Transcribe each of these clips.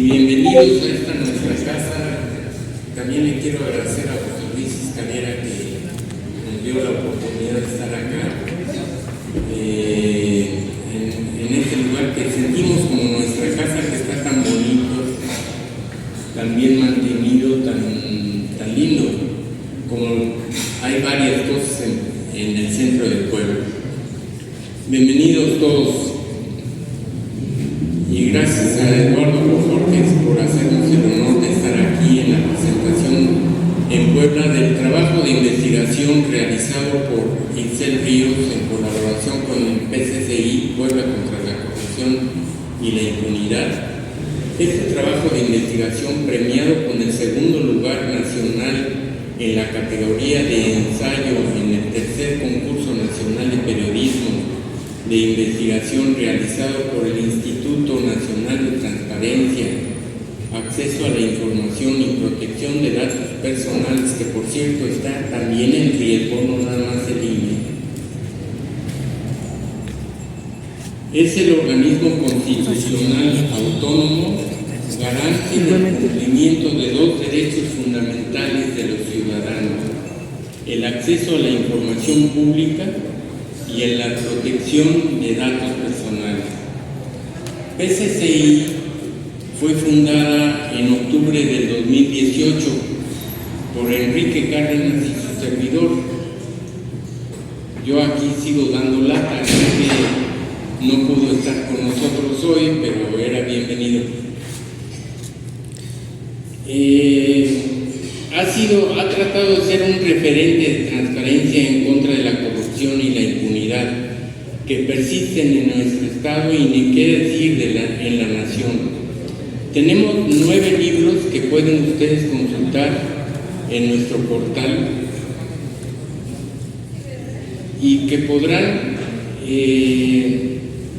bienvenidos a esta nuestra casa. También le quiero agradecer a José Luis Escalera que nos dio la oportunidad de estar acá, en este lugar que sentimos como nuestra casa, que está tan bonito, tan bien mantenido, tan lindo, como hay varias cosas en el centro del pueblo. Bienvenidos todos. Y gracias a Eduardo Boforques por hacernos el honor de estar aquí en la presentación en Puebla del trabajo de investigación realizado por Itzel Ríos en colaboración con el PCCI Puebla contra la corrupción y la impunidad. Este trabajo de investigación, premiado con el segundo lugar nacional en la categoría de ensayo en el tercer concurso nacional de periodismo de investigación realizado por el Instituto Nacional de Transparencia, Acceso a la Información y Protección de Datos Personales, que por cierto está también en riesgo, no nada más el INE. Es el organismo constitucional autónomo garante del cumplimiento de dos derechos fundamentales de los ciudadanos: el acceso a la información pública y en la protección de datos personales. PCCI fue fundada en octubre del 2018 por Enrique Cárdenas y su servidor. Yo aquí sigo dando lata, que no pudo estar con nosotros hoy, pero era bienvenido. Ha tratado de ser un referente de transparencia en contra de la corrupción y la impunidad que persisten en nuestro estado y ni qué decir en la nación. Tenemos 9 libros que pueden ustedes consultar en nuestro portal y que podrán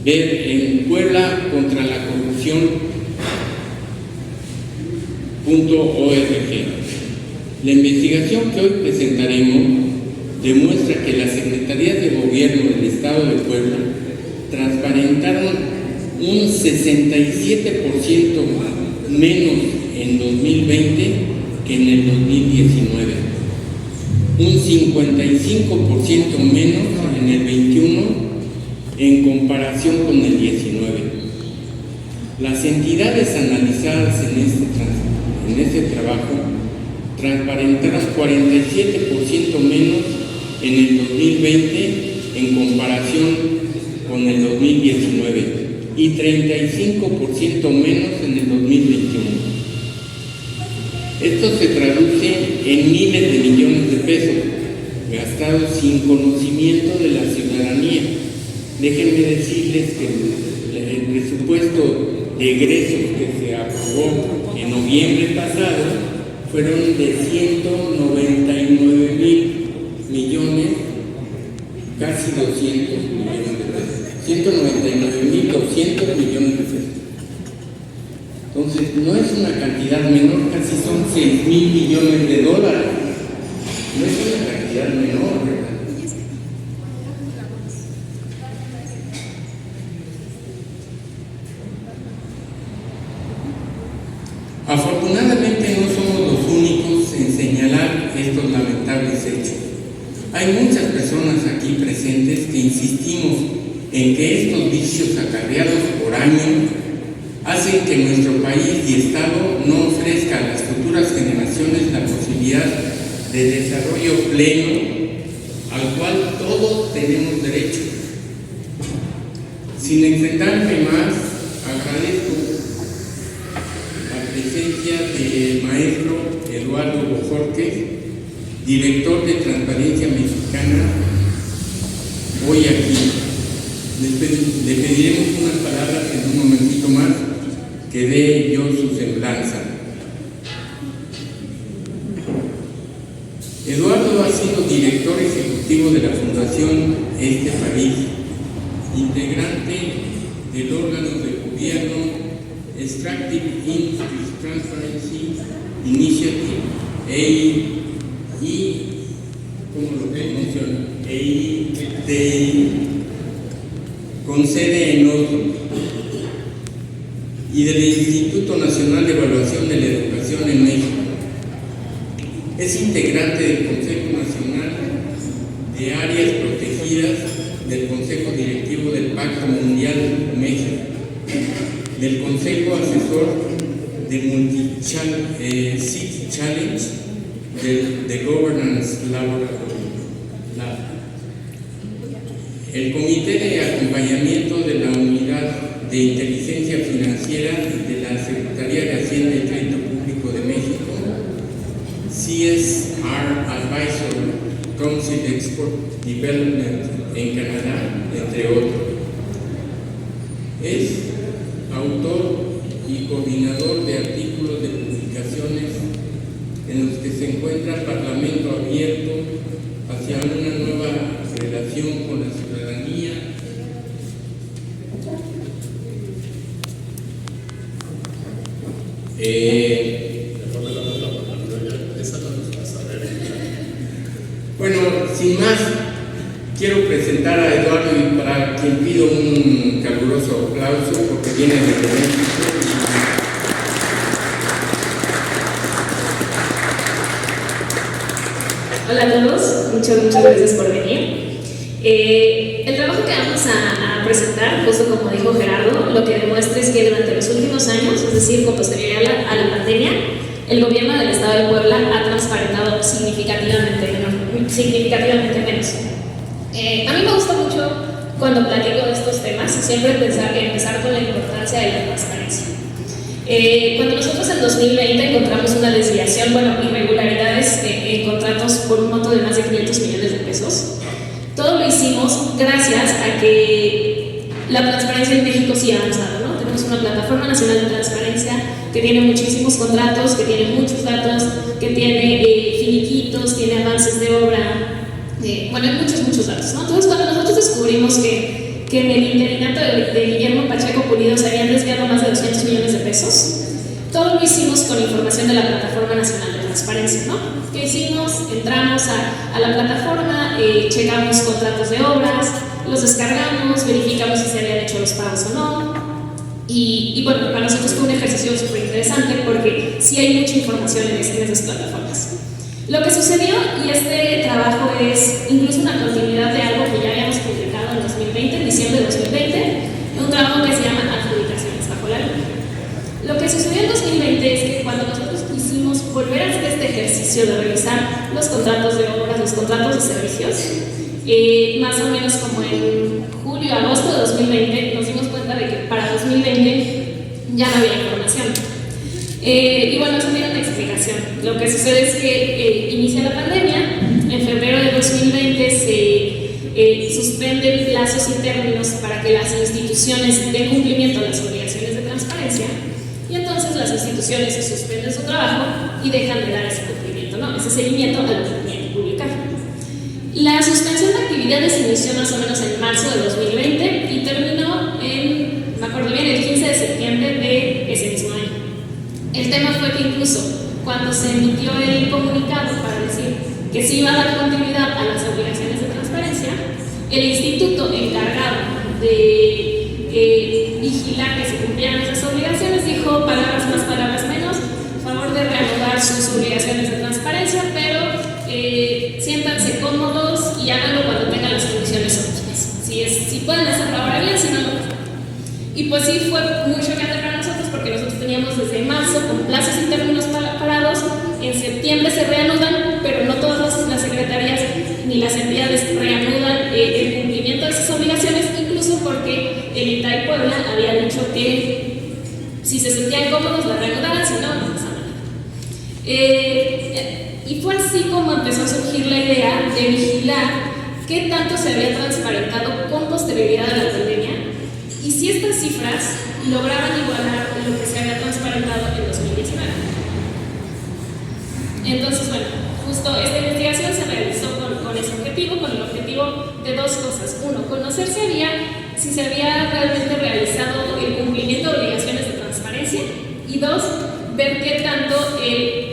ver en Puebla contra la corrupción.org. La investigación que hoy presentaremos demuestra que las secretarías de gobierno del Estado de Puebla transparentaron un 67% menos en 2020 que en el 2019, un 55% menos en el 21 en comparación con el 19. Las entidades analizadas en este trabajo transparentaron 47% menos en el 2020 en comparación con el 2019 y 35% menos en el 2021. Esto se traduce en miles de millones de pesos gastados sin conocimiento de la ciudadanía. Déjenme decirles que el presupuesto de egresos que se aprobó en noviembre pasado fueron de 199 mil millones, casi 200 millones de pesos, 199.200 millones de pesos. Entonces, no es una cantidad menor, casi son 6.000 millones de dólares. No es una cantidad menor, ¿verdad? Afortunadamente no somos los únicos en señalar estos lamentables hechos. Hay muchas personas aquí presentes que insistimos en que estos vicios acarreados por años hacen que nuestro país y Estado no ofrezca a las futuras generaciones la posibilidad de desarrollo pleno al cual todos tenemos derecho. Sin extenderme más, agradezco presencia del maestro Eduardo Boforques, director de Transparencia Mexicana, hoy aquí. Le pediremos unas palabras en un momentito más, que dé yo su semblanza. Eduardo ha sido director ejecutivo de la Fundación Este País, integrante del órgano de gobierno Extractive Industries Transparency Initiative, EITI, con sede en Oslo, y y del Instituto Nacional de Evaluación de la Educación en México. Es integrante del Consejo Nacional de Áreas Protegidas del Consejo Directivo del Pacto Mundial de México, del Consejo Asesor de Multi-City Challenge de Governance Lab, el Comité de Acompañamiento de la Unidad de Inteligencia Financiera de la Secretaría de Hacienda y Crédito Público de México, CSR Advisor Council Export Development en Canadá, entre otros. Es autor y coordinador de artículos de publicaciones en los que se encuentra Parlamento Abierto hacia una nueva relación con la ciudadanía, bueno, sin más, quiero presentar a Eduardo, y para quien pido un caluroso aplauso porque viene de México. Hola a todos, muchas gracias por venir. El trabajo que vamos a presentar, justo como dijo Gerardo, lo que demuestra es que durante los últimos años, es decir, con posterioridad a la pandemia, el gobierno del Estado de Puebla ha transparentado significativamente menos. A mí me gusta mucho cuando platico de estos temas, siempre empezar con la importancia de la transparencia. Cuando nosotros en 2020 encontramos una desviación, irregularidades en contratos por un monto de más de 500 millones de pesos, todo lo hicimos gracias a que la transparencia en México sí ha avanzado, ¿no? Tenemos una plataforma nacional de transparencia que tiene muchísimos contratos, que tiene muchos datos, que tiene finiquitos, tiene avances de obra, hay muchos datos, ¿no? Entonces, cuando nosotros descubrimos que en el interinato de Guillermo Pacheco Pulido se habían desviado más de 200 millones de pesos, todo lo hicimos con información de la Plataforma Nacional de Transparencia, ¿no? ¿Qué hicimos? Entramos a la plataforma, checamos contratos de obras, los descargamos, verificamos si se habían hecho los pagos o no. Y para nosotros fue un ejercicio súper interesante porque sí hay mucha información en esas plataformas. Lo que sucedió, y este trabajo es incluso una continuidad de algo que ya habíamos publicado en 2020, en diciembre de 2020, un trabajo que se llama Adjudicaciones bajo la luna. Lo que sucedió en 2020 es que cuando nosotros quisimos volver a hacer este ejercicio de revisar los contratos de obras, los contratos de servicios, más o menos como en julio, agosto de 2020, nos dimos cuenta de que para 2020 ya no había información. Eso tiene una explicación. Lo que sucede es que inicia la pandemia, en febrero de 2020 se suspenden plazos y términos para que las instituciones den cumplimiento a las obligaciones de transparencia, y entonces las instituciones se suspenden su trabajo y dejan de dar ese cumplimiento, ¿no? Ese seguimiento a lo que tenían que publicar. La suspensión de actividades inició más o menos en marzo de 2020 y terminó me acuerdo bien, el 15 de septiembre de ese mismo año. El tema fue que incluso cuando se emitió el comunicado para decir que se iba a dar continuidad a las obligaciones de transparencia, el instituto encargado de vigilar que se cumplieran esas obligaciones dijo, palabras más, palabras menos, favor de reanudar sus obligaciones de transparencia, pero siéntanse cómodos y háganlo cuando tengan las condiciones óptimas. Si pueden hacerlo ahora bien, si no, no. Y pues sí, fue muy chocante para nosotros porque nosotros teníamos desde marzo con plazos y términos parados, en septiembre se reanudan, pero no todas las secretarías ni las entidades reanudan el cumplimiento de esas obligaciones, incluso porque el INTAI Puebla había dicho que si se sentían cómodos la reanudaran, si no, no pasaba nada. Y fue así como empezó a surgir la idea de vigilar qué tanto se había transparentado con posterioridad a la pandemia y si estas cifras lograban igualar lo que se había transparentado en 2019. Entonces, justo esta investigación se realizó con ese objetivo, con el objetivo de dos cosas. Uno, conocer si se había realmente realizado el cumplimiento de obligaciones de transparencia, y dos, ver qué tanto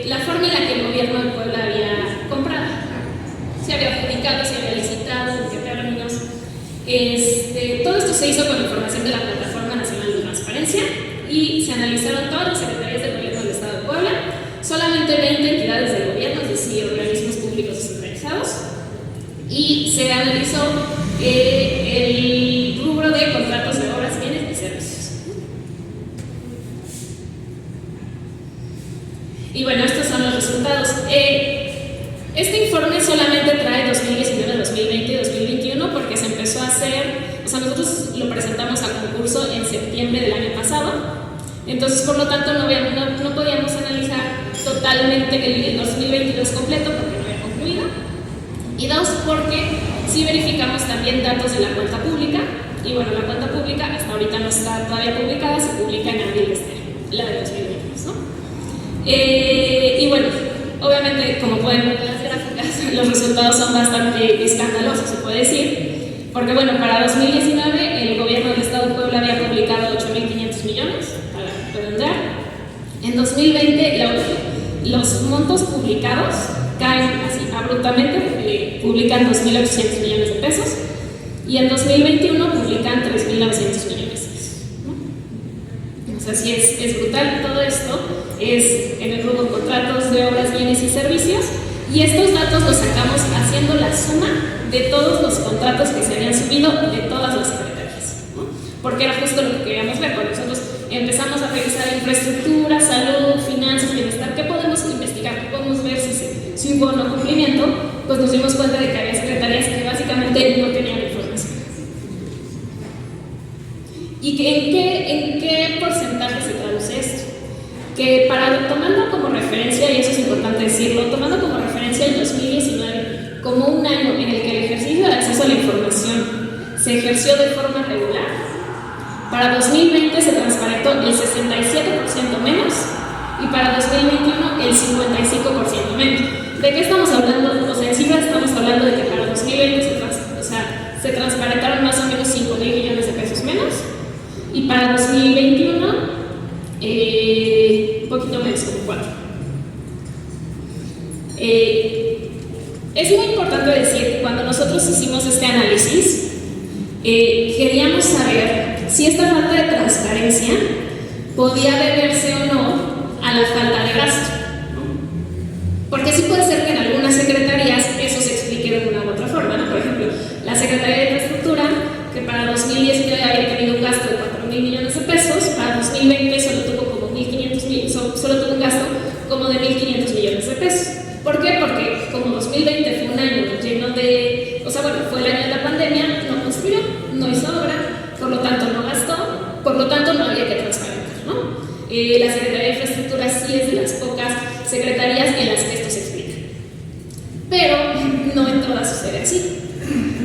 la forma en la que el gobierno de Puebla había comprado, si había adjudicado, si había licitado, en qué términos. Todo esto se hizo con información de la Plataforma Nacional de Transparencia y se analizaron todas las secretarías del gobierno del Estado de Puebla, solamente 20 entidades del gobierno, es decir, organismos públicos descentralizados, y se analizó el rubro de contratos de obras, bienes y servicios. Y bueno, estos son los resultados. Este informe solamente trae 2019, 2020 y 2021 porque se empezó a hacer, o sea, nosotros lo presentamos a concurso en septiembre del año pasado, entonces por lo tanto no podíamos analizar totalmente el 2022 completo porque no había concluido, y dos, porque sí verificamos también datos de la cuenta pública, y bueno, la cuenta pública hasta ahorita no está todavía publicada, se publica en abril de este año, la de 2022, ¿no? Y bueno, obviamente, como pueden ver en las gráficas, los resultados son bastante escandalosos, se puede decir, porque bueno, para 2019 el gobierno del Estado de Puebla había publicado 8.500 millones, para redondear. En 2020 los montos publicados caen así abruptamente, publican 2.800 millones de pesos, y en 2021 publican 3.900 millones de pesos, ¿no? O sea, sí es brutal. Todo esto es en el rubro contratos de obras, bienes y servicios, y estos datos los sacamos haciendo la suma de todos los contratos que se habían subido de todas las secretarías, ¿no? Porque era justo lo que queríamos ver. Cuando nosotros empezamos a revisar infraestructura, salud, finanzas, bienestar, ¿qué podemos investigar? ¿Qué podemos ver si hubo o no cumplimiento? Pues nos dimos cuenta de que había secretarías que básicamente no tenían información. ¿Y en qué porcentaje se traduce esto? Que tomando como referencia, y eso es importante decirlo, tomando como referencia el 2019 como un año en el que el ejercicio de acceso a la información se ejerció de forma regular, para 2020 se transparentó el 67% menos y para 2021 el 55% menos. ¿De qué estamos hablando? O sea, en cifras estamos hablando de que para 2020 se transparentaron más o menos 5.000 millones de pesos menos, y para 2021 un poquito menos, como 4. Es muy importante decir que cuando nosotros hicimos este análisis, queríamos saber si esta falta de transparencia podía deberse o no a la falta de gasto, ¿no? Porque sí puede ser que en algunas secretarías eso se explique de una u otra forma, ¿no? Por ejemplo, la Secretaría de Infraestructura, que para 2019 había tenido un gasto de 4.000 millones de pesos, para 2020 solo tuvo un gasto como de 1.500 millones de pesos. ¿Por qué? Porque como 2020 fue un año lleno de, fue el año de la pandemia, no construyó, no hizo obra, por lo tanto no gastó, por lo tanto no había que transparentar, ¿no? La Secretaría de Infraestructura sí es de las pocas secretarías en las que esto se explica, pero no en todas sucede así.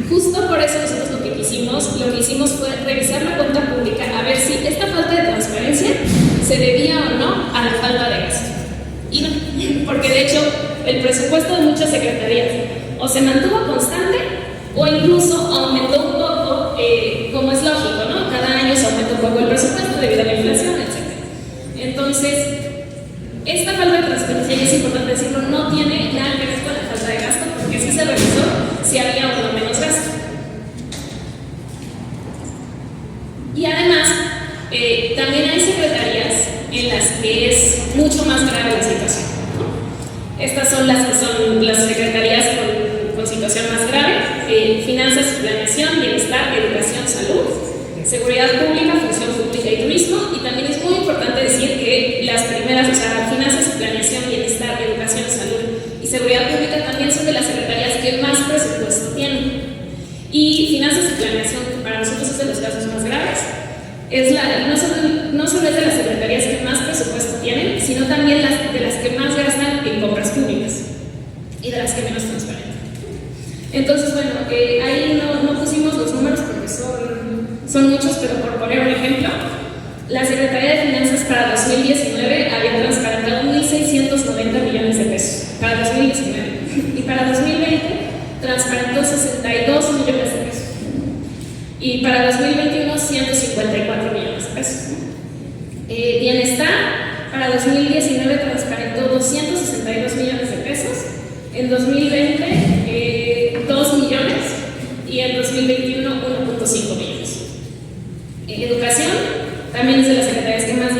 Justo por eso nosotros lo que hicimos fue revisar la cuenta pública a ver si esta falta de transparencia se debía o no a la falta de gasto. Y no, porque de hecho el presupuesto de muchas secretarías o se mantuvo constante o incluso aumentó un poco, como es lógico, ¿no? Cada año se aumenta un poco el presupuesto debido a la inflación, etc. Entonces, esta falta de transparencia, y es importante decirlo, no tiene nada que ver con la falta de gasto, porque sí se revisó si había o no menos gasto. Y además, también hay secretarías en las que es mucho más grave la situación, ¿no? Estas son las que son las secretarías con situación más grave: finanzas y planeación, bienestar, educación, salud, seguridad pública, función pública y turismo. Y también es muy importante decir que las primeras, o sea, finanzas y planeación, bienestar, educación, salud y seguridad pública también son de las secretarías que más presupuesto tienen. Y finanzas y planeación, que para nosotros es de los casos más graves, no solo es de las secretarías que más presupuesto tienen, sino también de las que más gastan en compras públicas y de las que menos transparentan. Entonces, bueno, ahí no pusimos los números porque son muchos, pero por poner un ejemplo, la Secretaría de Finanzas para 2019 había transparentado 1.690 millones de pesos para 2019, y para 2020 transparentó 62 millones de pesos, y para 2021 154 millones de pesos. Bienestar para 2019 transparentó 262 millones de pesos, en 2020 2 millones y en 2021 1.5 millones. Educación también es de las secretarías que más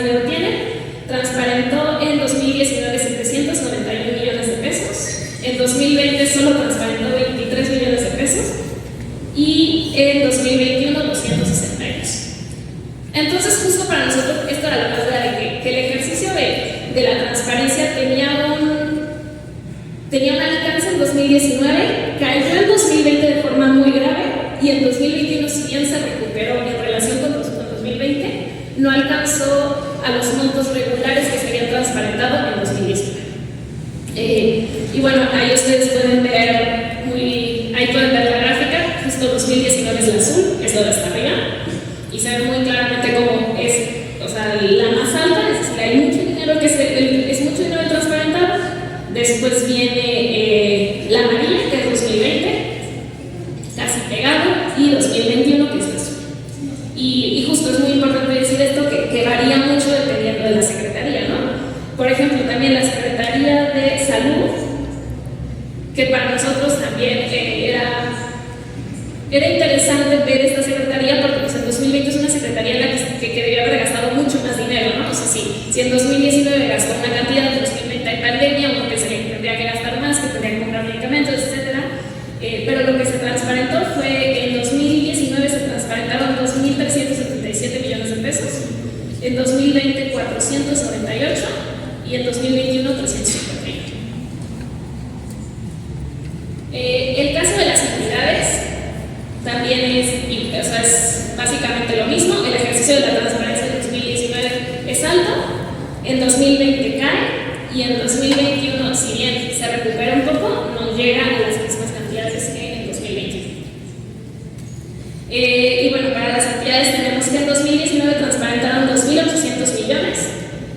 Entonces, justo para nosotros, esto era la prueba de que el ejercicio de la transparencia tenía un alcance en 2019, cayó en 2020 de forma muy grave, y en 2021, si bien se recuperó en relación con 2020, no alcanzó a los montos regulares que se habían transparentado en 2019. Y bueno, ahí ustedes pueden ver ahí pueden ver la gráfica. Justo 2019 es la azul, es lo de hasta arriba, y se ve muy claramente cómo es, o sea, la más alta, es decir, hay mucho dinero es mucho dinero transparentado. Después viene la amarilla, que es 2020, casi pegado, y 2021, que es la azul. Y justo es muy importante decir esto, que varía mucho dependiendo de la secretaría, ¿no? Por ejemplo, también la Secretaría de Salud, que para nosotros también era interesante ver esta secretaría, porque pues, en 2020 es una secretaría en la que debería haber gastado mucho más dinero, ¿no? O sea, si en 2019 gastó una cantidad, en 2020 hay pandemia, uno pensaría que tendría que gastar más, que tendría que comprar medicamentos, etc. Pero lo que se transparentó fue, en 2019 se transparentaron 2.377 millones de pesos, en 2020 498 y en 2021 351. El caso de las entidades también es básicamente lo mismo. El ejercicio de la transparencia en 2019 es alto, en 2020 cae, y en 2021, si bien se recupera un poco, no llega a las mismas cantidades que en 2021. Y bueno, para las entidades tenemos que en 2019 transparentaron 2.800 millones,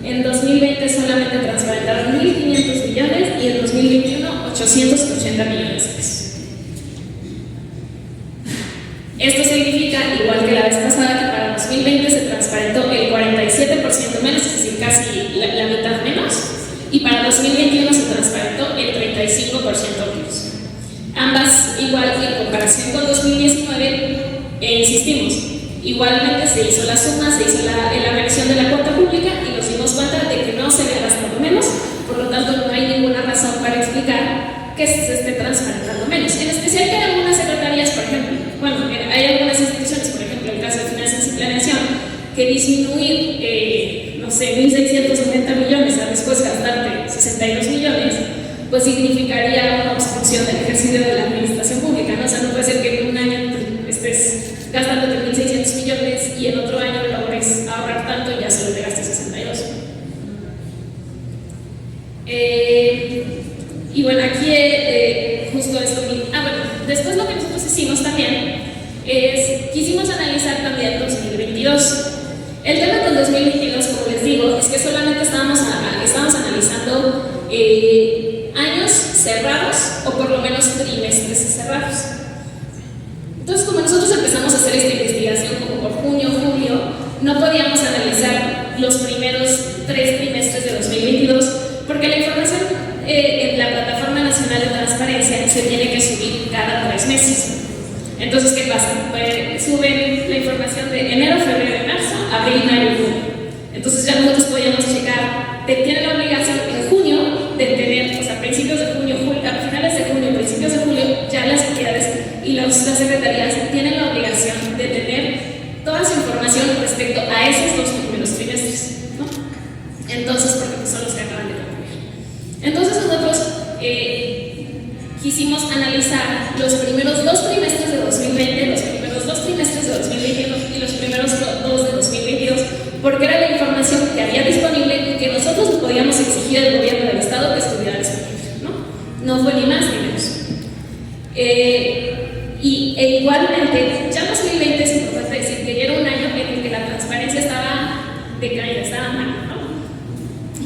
en 2020 solamente transparentaron 1.500 millones, y en 2021 880 millones de pesos. Esto significa, igual que la vez pasada, que para 2020 se transparentó el 47% menos, es decir, casi la mitad menos, y para 2021 se transparentó el 35% menos. Ambas, igual en comparación con 2019, insistimos, igualmente se hizo la suma, se hizo la revisión de la cuenta pública y nos dimos cuenta de que no se había gastado menos, por lo tanto no hay ninguna razón para explicar que se esté transparentando menos. En especial que hay algunas secretarías, por ejemplo, hay algunas instituciones, por ejemplo, el caso de Finanzas y Planeación, que disminuir, no sé, 1.690 millones a después gastarte 62 millones, pues significaría una obstrucción del ejercicio de la administración pública, ¿no? O sea, no puede ser que en un año estés gastándote 1.600 millones y en otro año logres ahorrar tanto y ya solo te gastes 62. Y bueno, aquí justo esto. Después lo que nosotros hicimos también es, quisimos analizar también 2022. El tema con 2022, como les digo, es que solamente estamos analizando años cerrados, o por lo menos trimestres cerrados. Entonces, como nosotros empezamos a hacer esta investigación como por junio, julio, no podíamos analizar los primeros 3 trimestres de 2022, porque la información en la Plataforma Nacional de Transparencia se tiene que subir cada 3 meses. Entonces, ¿qué pasa? Pues suben la información de enero, febrero, marzo, abril, mayo y junio. Entonces ya nosotros podíamos checar, tienen la obligación en junio de tener, o sea, principios de junio, a finales de junio, principios de julio, ya las entidades y las secretarías tienen la obligación de tener toda su información respecto a esos 2 primeros trimestres, ¿no? Entonces, porque son los que acaban de concluir. Entonces nosotros quisimos analizar los primeros 2 trimestres de 2020, los primeros 2 trimestres de 2021 y los primeros 2 de 2022, porque era la información que había disponible y que nosotros podíamos exigir al gobierno del Estado que estuviera disponible, ¿no? No fue ni más ni menos. Igualmente, ya en 2020 es importante decir que ya era un año en el que la transparencia estaba decaída, estaba mal, ¿no?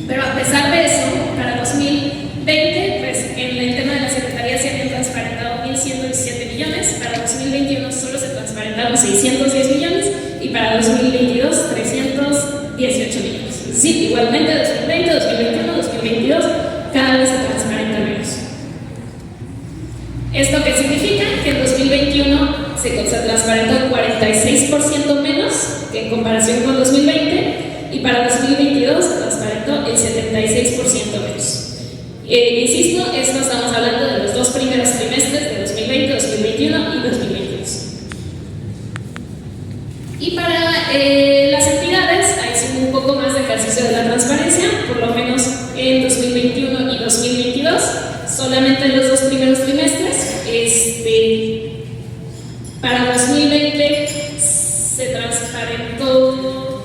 Pero a pesar de eso, para 2020, pues en el tema de la Secretaría se habían transparentado 1.117 millones, para 2021 solo se transparentaron 610 millones y para 2022 318 millones. Es decir, igualmente 2020, 2021, 2022, cada vez se transparenta menos. ¿Esto qué significa? Que en 2021 se transparentó 46% menos que en comparación con 2020 y para 2022 se transparentó el 76% menos. Insisto, esto estamos hablando de los 2 primeros trimestres de 2020, 2021 y 2022. Y para la Para 2020 se transparentó.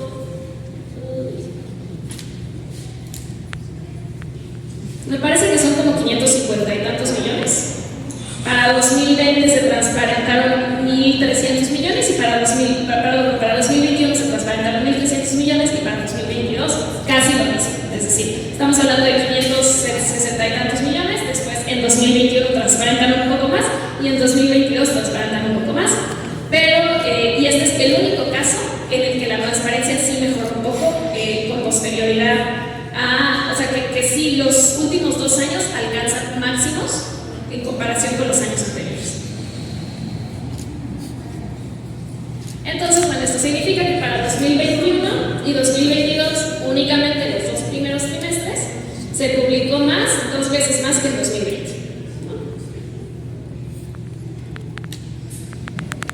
Me parece que son como 550 y tantos millones. Para 2020 se transparentaron 1.300 millones y para 2021 se transparentaron 1.300 millones y para 2022 casi lo mismo. Es decir, estamos hablando de 560 y tantos millones, después en 2021 transparentaron un poco más y en 2022 transparentan un poco más. Pero, y este es el único caso en el que la transparencia sí mejoró un poco con posterioridad a, o sea, que sí los últimos 2 años alcanzan máximos en comparación con los años anteriores. Entonces, bueno, esto significa que para 2021 y 2022 únicamente los 2 primeros trimestres se publicó más, 2 veces más que en 2020.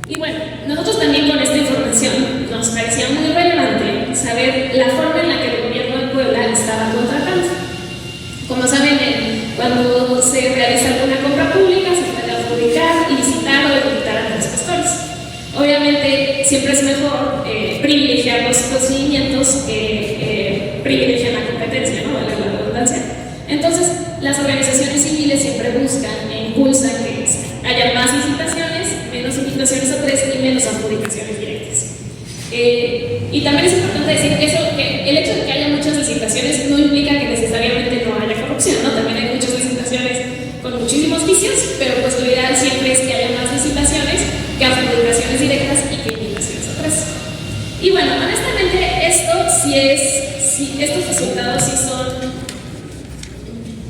Y bueno, nosotros también con esta información nos parecía muy relevante saber la forma en la que el gobierno de Puebla estaba contratando. Como saben, cuando se realiza alguna compra pública se puede adjudicar, licitar o ejecutar a 3 gestores. Obviamente siempre es mejor privilegiar los procedimientos que privilegian la competencia, ¿no? Vale la redundancia. Entonces, las organizaciones civiles siempre buscan e impulsan que haya más licitaciones, menos invitaciones a 3 y menos adjudicaciones directas. Y también es importante decir que el hecho de que haya muchas licitaciones no implica que necesariamente no haya corrupción, ¿no? También hay muchas licitaciones con muchísimos vicios, pero pues lo ideal siempre es que haya más licitaciones que adjudicaciones directas y que invitaciones a 3. Y bueno, honestamente estos resultados sí son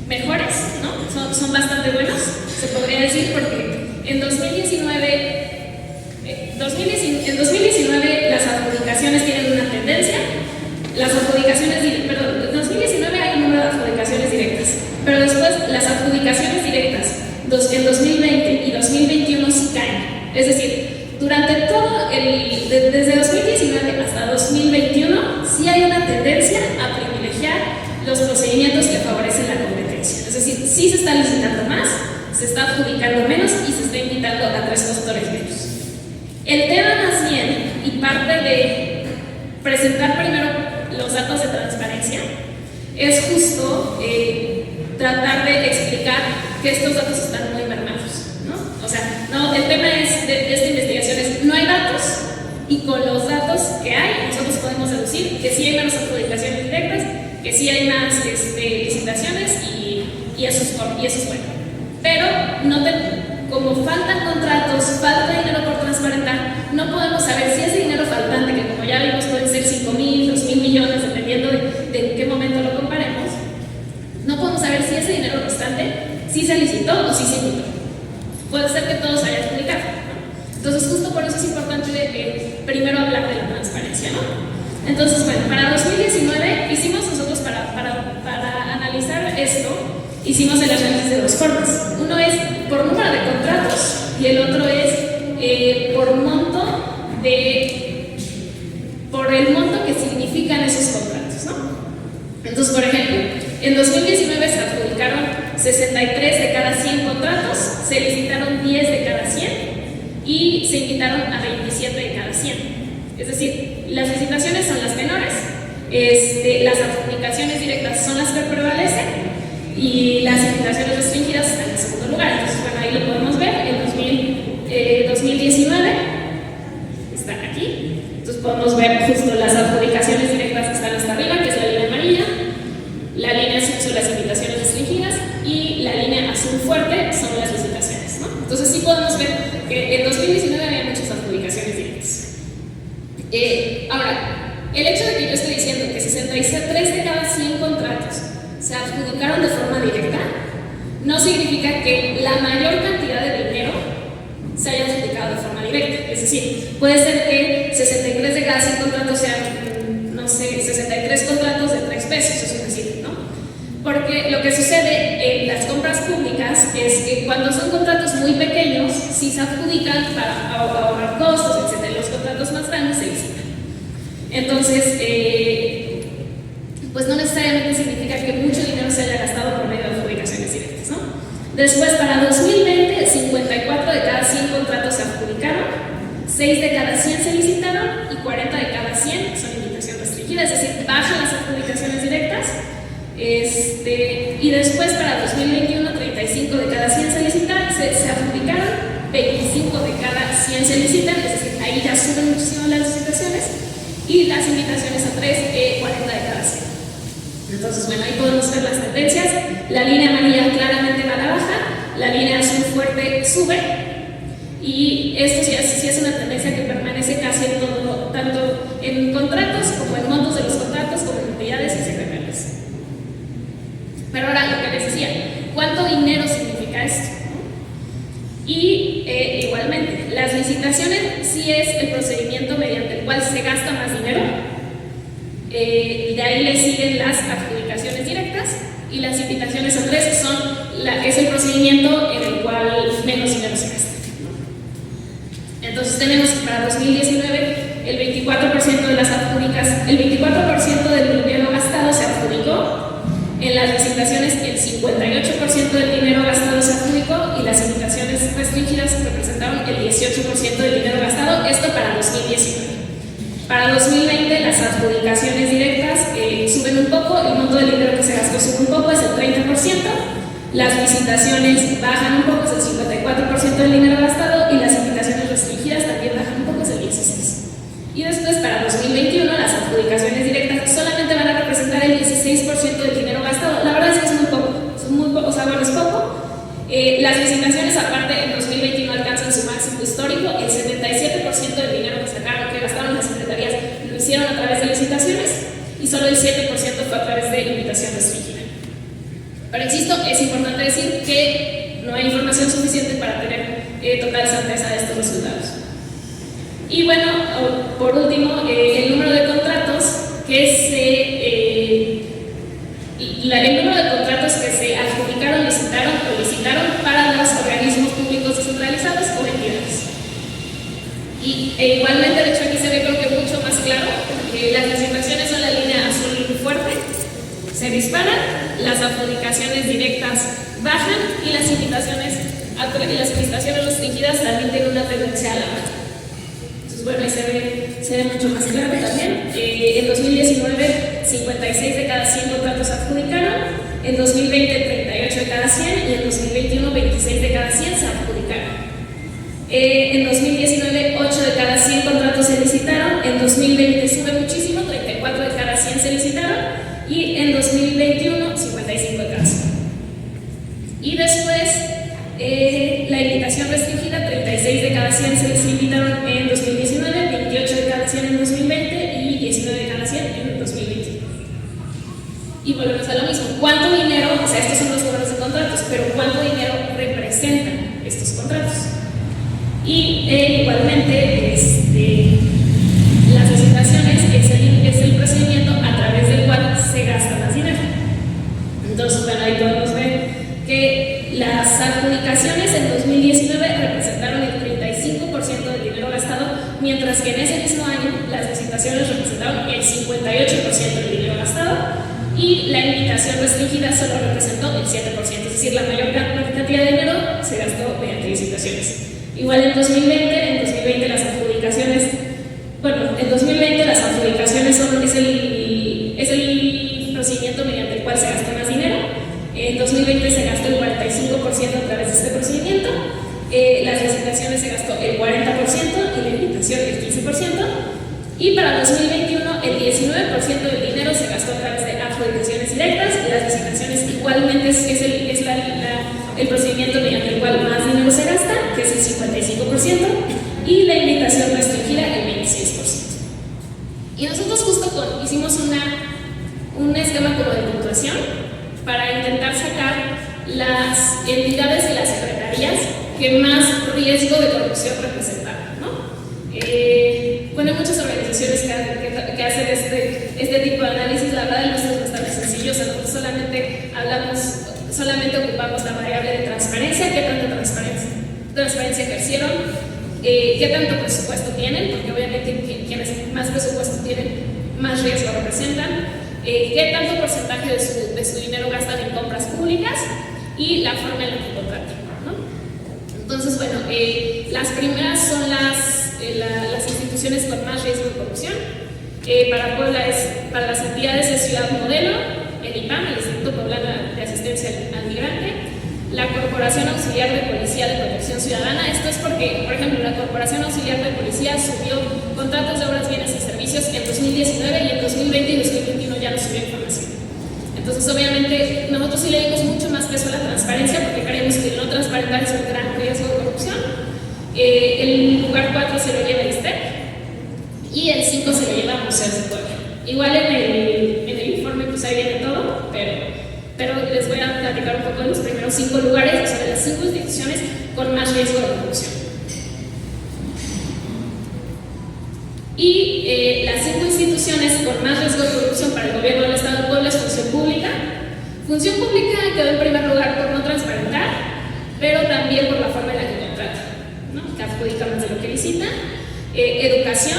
mejores, ¿no? Son bastante buenos, se podría decir, porque en 2019 las adjudicaciones tienen una tendencia. En 2019 hay un número de adjudicaciones directas, pero después las adjudicaciones directas en 2020 y 2021 sí caen. Es decir, desde 2019 hasta 2021 sí hay una tendencia a privilegiar los procedimientos que favorecen la competencia. Es decir, sí se está licitando más, se está adjudicando menos y se está invitando a 3 gestores menos. El tema más bien, y parte de presentar primero los datos de transparencia, es justo tratar de explicar que estos datos están muy mermados, ¿no? O sea, el tema de esta investigación es: no hay datos, y con los datos que hay, nosotros podemos deducir que sí hay menos adjudicaciones directas, que sí hay más licitaciones, y eso es bueno. Pero como faltan contratos, falta dinero por transparentar, no podemos saber si ese dinero faltante, que como ya vimos pueden ser 5.000, 2.000 millones, dependiendo de en qué momento lo comparemos, no podemos saber si ese dinero restante sí se licitó o sí se invitó. Puede ser que todo se haya adjudicado, ¿no? Entonces, justo por eso es importante primero hablar de la transparencia, ¿no? Entonces, bueno, para 2019 hicimos nosotros para analizar esto, hicimos el análisis de 2 formas. Uno es por número de contratos y el otro es por el monto que significan esos contratos, ¿no? Entonces, por ejemplo, en 2019 se adjudicaron 63 de cada 100 contratos, se licitaron 10 de cada 100 y se invitaron a 27 de cada 100. Es decir, las licitaciones son las menores, las adjudicaciones directas son las que prevalecen y las invitaciones restringidas están en segundo lugar. Entonces, bueno, ahí lo podemos ver. En 2019 están aquí. Entonces podemos ver justo las adjudicaciones directas que están hasta arriba, que es la línea amarilla. La línea azul son las invitaciones restringidas y la línea azul fuerte son las licitaciones, ¿no? Entonces sí podemos ver que en 2019 había muchas adjudicaciones directas. Ahora, el hecho de que yo estoy diciendo que 63 de cada 100 contratos se adjudicaron de forma directa, no significa que la mayor cantidad de dinero se haya adjudicado de forma directa. Es decir, puede ser que 63 de cada 100 contratos sean, no sé, 63 contratos de 3 pesos, eso es decir, ¿no? Porque lo que sucede en las compras públicas es que cuando son contratos muy pequeños, sí se adjudican para ahorrar costos, etc. Los contratos más grandes se licitan. Entonces, pues no necesariamente significa que mucho dinero se haya gastado por medio de adjudicaciones directas, ¿no? Después, para 2020, 54 de cada 100 6 de cada 100 se licitaron y 40 de cada 100 son invitación restringida, es decir, bajan las adjudicaciones directas. Y después para 2021, 35 de cada 100 se adjudicaron, 25 de cada 100 se licitan, es decir, ahí ya suben muchísimo las licitaciones, y las invitaciones a 3, 40 de cada 100. Entonces, bueno, ahí podemos ver las tendencias. La línea amarilla claramente va a la baja, la línea azul fuerte sube, y esto sí es una tendencia que permanece casi en todo, tanto en contratos como en montos de los contratos, como en utilidades y secretarias. Pero ahora lo que les decía, ¿cuánto dinero significa esto? Y igualmente, las licitaciones sí es el procedimiento mediante el cual se gasta más dinero, de ahí le siguen las adjudicaciones directas, y las invitaciones a 3 es el procedimiento en el cual menos dinero se gasta. Entonces tenemos que para 2019 el 24% de las adjudicaciones, el 24% del dinero gastado se adjudicó. En las licitaciones, el 58% del dinero gastado se adjudicó, y las invitaciones restringidas representaron el 18% del dinero gastado, esto para 2019. Para 2020, las adjudicaciones directas suben un poco, el monto del dinero que se gastó sube un poco, es el 30%, las licitaciones bajan un poco, es el 54% del dinero gastado, y las invitaciones restringidas también bajan un poco, es el 16%. Y después, para 2021, las adjudicaciones directas solamente van a representar el 16% del dinero gastado. La verdad es que es muy poco, o sea, bueno, es poco. Las licitaciones, aparte, en 2021 alcanzan su máximo histórico. El 77% del dinero que gastaron las secretarías lo hicieron a través de licitaciones, y solo el 7% fue a través de invitación restringida. Pero insisto, es importante decir que no hay información suficiente para tener total certeza de estos resultados. Y bueno, por último, el número de contratos el número de contratos que se adjudicaron, licitaron o licitaron para los organismos públicos descentralizados o entidades. Y igualmente, de hecho, aquí se ve creo que mucho más claro, porque las licitaciones son la línea azul fuerte, se disparan, las adjudicaciones directas bajan, y las invitaciones restringidas también tienen una tendencia a la baja. Bueno, ahí se ve mucho más claro también. En 2019, 56 de cada 100 contratos se adjudicaron, en 2020, 38 de cada 100, y en 2021, 26 de cada 100 se adjudicaron. En 2019, 8 de cada 100 contratos se licitaron, en 2020 sube muchísimo, 34 de cada 100 se licitaron, y en 2021, 55 de cada 100. Y después, la invitación restringida, 36 de cada 100 se licitaron en 2019, 28 de cada 100 en 2020 y 19 de cada 100 en 2021. Y volvemos a lo mismo. ¿Cuánto dinero? O sea, estos son los números de contratos, pero ¿cuánto dinero representan estos contratos? Y igualmente, las licitaciones es el procedimiento a través del cual se gasta más dinero. Entonces, bueno, ahí podemos ver que las adjudicaciones en 2019 representaron el 35% del dinero gastado, mientras que en ese mismo año las licitaciones representaron el 58% del dinero gastado, y la invitación restringida solo representó el 7%, es decir, la mayor cantidad de dinero se gastó mediante licitaciones. Igual en 2020 las adjudicaciones, es el procedimiento mediante el cual se gastó más dinero. En 2020 se gastó el 45% a través de este procedimiento, las licitaciones se gastó el 40% y la invitación el 15%, y para 2021 el 19% del dinero se gastó a través de adjudicaciones directas, y las licitaciones igualmente es el procedimiento mediante el cual más dinero se gasta, que es el 55%, y la invitación restringida el 26%. Y nosotros justo hicimos un esquema como de puntuación para intentar sacar las entidades y las secretarías que más riesgo de corrupción representaban, ¿no? Hay muchas organizaciones que hacen este tipo de análisis. La verdad, el nuestro es bastante sencillo. O sea, nosotros solamente ocupamos la variable de transparencia, qué tanta transparencia ejercieron, qué tanto presupuesto tienen, porque obviamente quienes más presupuesto tienen, más riesgo representan, qué tanto porcentaje de su dinero gastan en compras públicas, y la forma en la que contratan, ¿no? Entonces, bueno, las primeras son las las instituciones con más riesgo de corrupción. Para Puebla para las entidades de Ciudad Modelo, el IPAM, el Instituto Poblano de Asistencia al Migrante, la Corporación Auxiliar de Policía de Protección Ciudadana. Esto es porque, por ejemplo, la Corporación Auxiliar de Policía subió contratos de obras, bienes y servicios en 2019 y en 2020 y 2021 ya no subió información. Entonces, obviamente, nosotros sí le dimos mucho más peso a la transparencia porque creemos que no transparentar es un gran riesgo de corrupción. El lugar 4 se lo lleva el ISTEP y el 5 se lo lleva Museos de Puebla. Igual en el informe pues ahí viene todo, pero les voy a platicar un poco de los primeros 5 lugares, o sea, de las 5 instituciones con más riesgo de corrupción. Y las 5 instituciones con más riesgo de corrupción para el gobierno del Estado de Puebla es Función Pública. Función Pública quedó en primer lugar por no transparentar, pero también por la forma en la que contrata, ¿no? Que adjudica más de lo que licita. Educación,